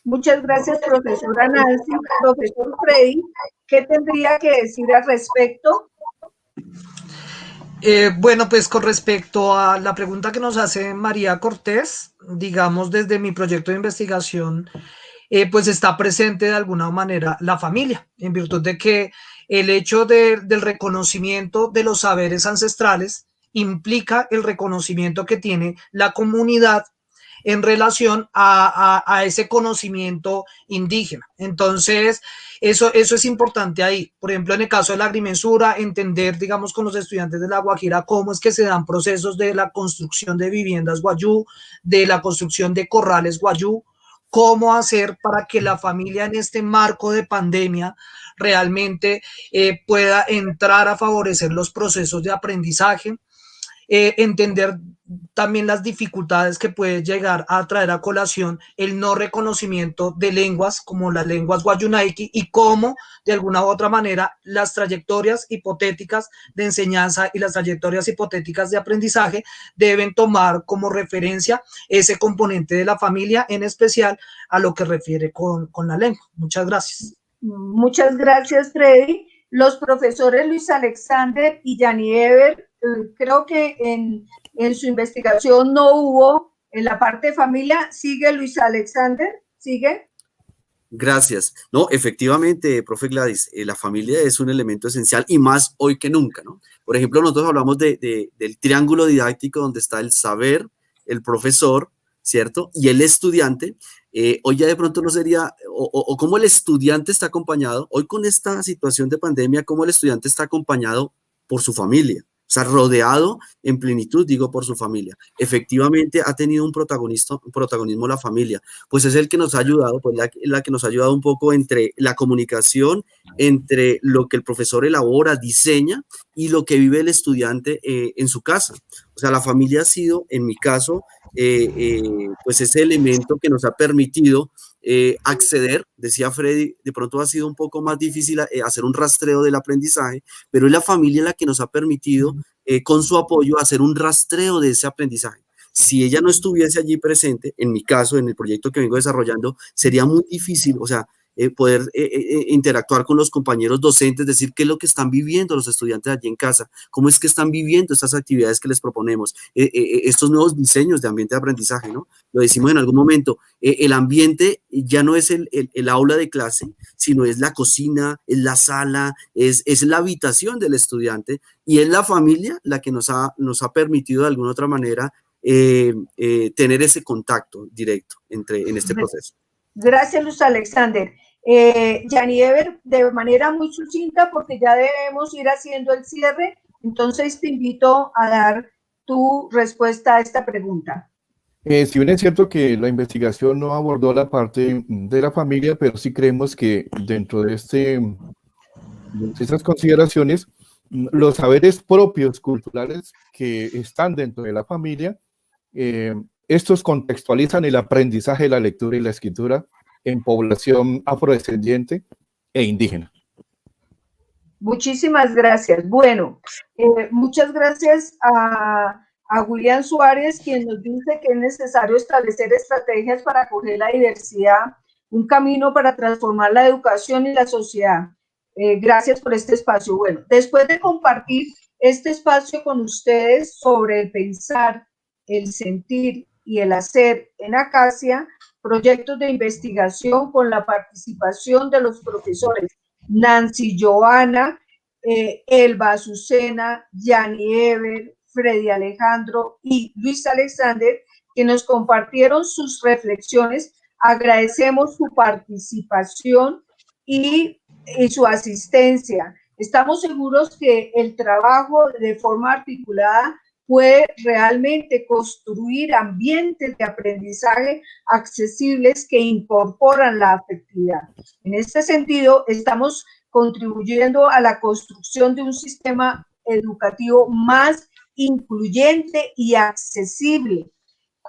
Muchas gracias, profesora Nancy. Profesor Freddy, ¿qué tendría que decir al respecto? Bueno, pues con respecto a la pregunta que nos hace María Cortés, digamos desde mi proyecto de investigación, pues está presente de alguna manera la familia, en virtud de que el hecho del reconocimiento de los saberes ancestrales implica el reconocimiento que tiene la comunidad en relación a ese conocimiento indígena. Entonces, eso es importante ahí. Por ejemplo, en el caso de la agrimensura, entender, digamos, con los estudiantes de La Guajira, cómo es que se dan procesos de la construcción de viviendas guayú, de la construcción de corrales guayú, cómo hacer para que la familia en este marco de pandemia realmente pueda entrar a favorecer los procesos de aprendizaje, entender también las dificultades que puede llegar a traer a colación el no reconocimiento de lenguas como las lenguas guayunaiki y cómo de alguna u otra manera las trayectorias hipotéticas de enseñanza y las trayectorias hipotéticas de aprendizaje deben tomar como referencia ese componente de la familia, en especial a lo que refiere con la lengua. Muchas gracias. Muchas gracias, Freddy. Los profesores Luis Alexander y Yanni Ever, creo que en su investigación no hubo en la parte de familia. ¿Sigue Luis Alexander? ¿Sigue? Gracias. No, efectivamente, profe Gladys, la familia es un elemento esencial y más hoy que nunca, ¿no? Por ejemplo, nosotros hablamos del triángulo didáctico donde está el saber, el profesor, ¿cierto? Y el estudiante. Hoy ya de pronto no sería, o cómo el estudiante está acompañado, hoy con esta situación de pandemia, cómo el estudiante está acompañado por su familia. O sea, rodeado en plenitud, digo, por su familia. Efectivamente, ha tenido un protagonismo la familia, pues es el que nos ha ayudado, pues la que nos ha ayudado un poco entre la comunicación, entre lo que el profesor elabora, diseña, y lo que vive el estudiante en su casa. O sea, la familia ha sido, en mi caso, pues ese elemento que nos ha permitido acceder, decía Freddy, de pronto ha sido un poco más difícil hacer un rastreo del aprendizaje, pero es la familia la que nos ha permitido, con su apoyo, hacer un rastreo de ese aprendizaje. Si ella no estuviese allí presente, en mi caso, en el proyecto que vengo desarrollando, sería muy difícil, o sea, poder interactuar con los compañeros docentes, decir qué es lo que están viviendo los estudiantes allí en casa, cómo es que están viviendo estas actividades que les proponemos, estos nuevos diseños de ambiente de aprendizaje, ¿no? Lo decimos en algún momento, el ambiente ya no es el aula de clase, sino es la cocina, es la sala, es la habitación del estudiante y es la familia la que nos ha permitido de alguna otra manera tener ese contacto directo en este proceso. Gracias, Luz Alexander. Yanni Ever, de manera muy sucinta, porque ya debemos ir haciendo el cierre, entonces te invito a dar tu respuesta a esta pregunta. Si bien es cierto que la investigación no abordó la parte de la familia, pero sí creemos que dentro de estas consideraciones, los saberes propios culturales que están dentro de la familia, estos contextualizan el aprendizaje de la lectura y la escritura en población afrodescendiente e indígena. Muchísimas gracias. Bueno, muchas gracias a William Suárez, quien nos dice que es necesario establecer estrategias para acoger la diversidad, un camino para transformar la educación y la sociedad. Gracias por este espacio. Bueno, después de compartir este espacio con ustedes sobre el pensar, el sentir y el hacer en Acacia, proyectos de investigación con la participación de los profesores Nancy Joana, Elba Azucena, Yanni Ever, Freddy Alejandro y Luis Alexander, que nos compartieron sus reflexiones. Agradecemos su participación y su asistencia. Estamos seguros que el trabajo de forma articulada puede realmente construir ambientes de aprendizaje accesibles que incorporan la afectividad. En este sentido, estamos contribuyendo a la construcción de un sistema educativo más incluyente y accesible.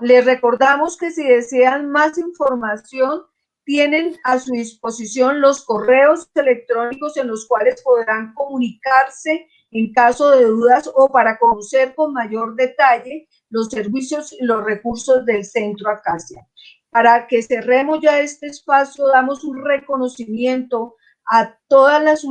Les recordamos que si desean más información, tienen a su disposición los correos electrónicos en los cuales podrán comunicarse en caso de dudas o para conocer con mayor detalle los servicios y los recursos del Centro Acacia. Para que cerremos ya este espacio, damos un reconocimiento a todas las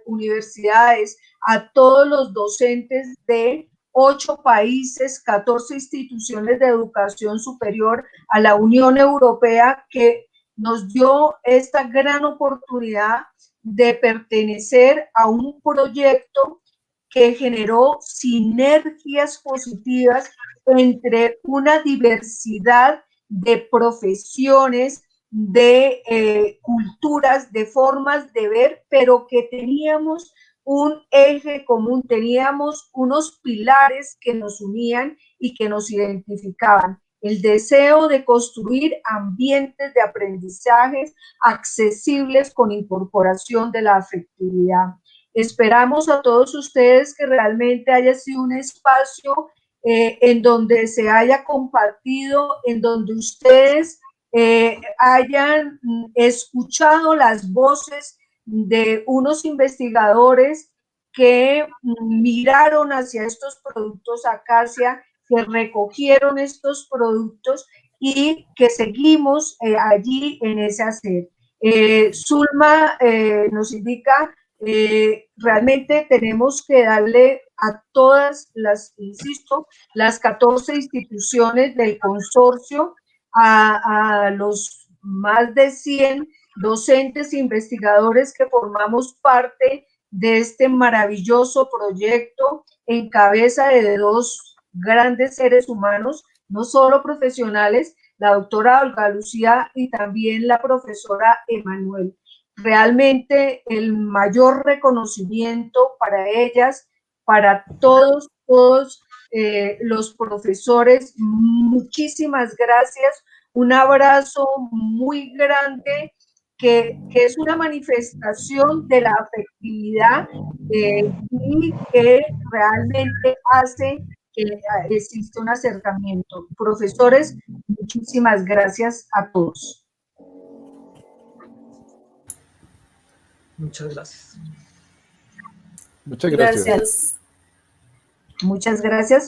universidades, a todos los docentes de 8 países, 14 instituciones de educación superior, a la Unión Europea, que nos dio esta gran oportunidad de pertenecer a un proyecto que generó sinergias positivas entre una diversidad de profesiones, de culturas, de formas de ver, pero que teníamos un eje común, teníamos unos pilares que nos unían y que nos identificaban. el deseo de construir ambientes de aprendizajes accesibles con incorporación de la afectividad. Esperamos a todos ustedes que realmente haya sido un espacio en donde se haya compartido, en donde ustedes hayan escuchado las voces de unos investigadores que miraron hacia estos productos Acacia, que recogieron estos productos y que seguimos allí en ese hacer. Zulma nos indica, realmente tenemos que darle a todas las, insisto, las 14 instituciones del consorcio, a los más de 100 docentes e investigadores que formamos parte de este maravilloso proyecto en cabeza de dos grandes seres humanos, no solo profesionales, la doctora Olga Lucía y también la profesora Emanuel. Realmente el mayor reconocimiento para ellas, para todos los profesores, muchísimas gracias, un abrazo muy grande, que es una manifestación de la afectividad y que realmente hace que existe un acercamiento. Profesores, muchísimas gracias a todos. Muchas gracias. Muchas gracias. Gracias. Muchas gracias.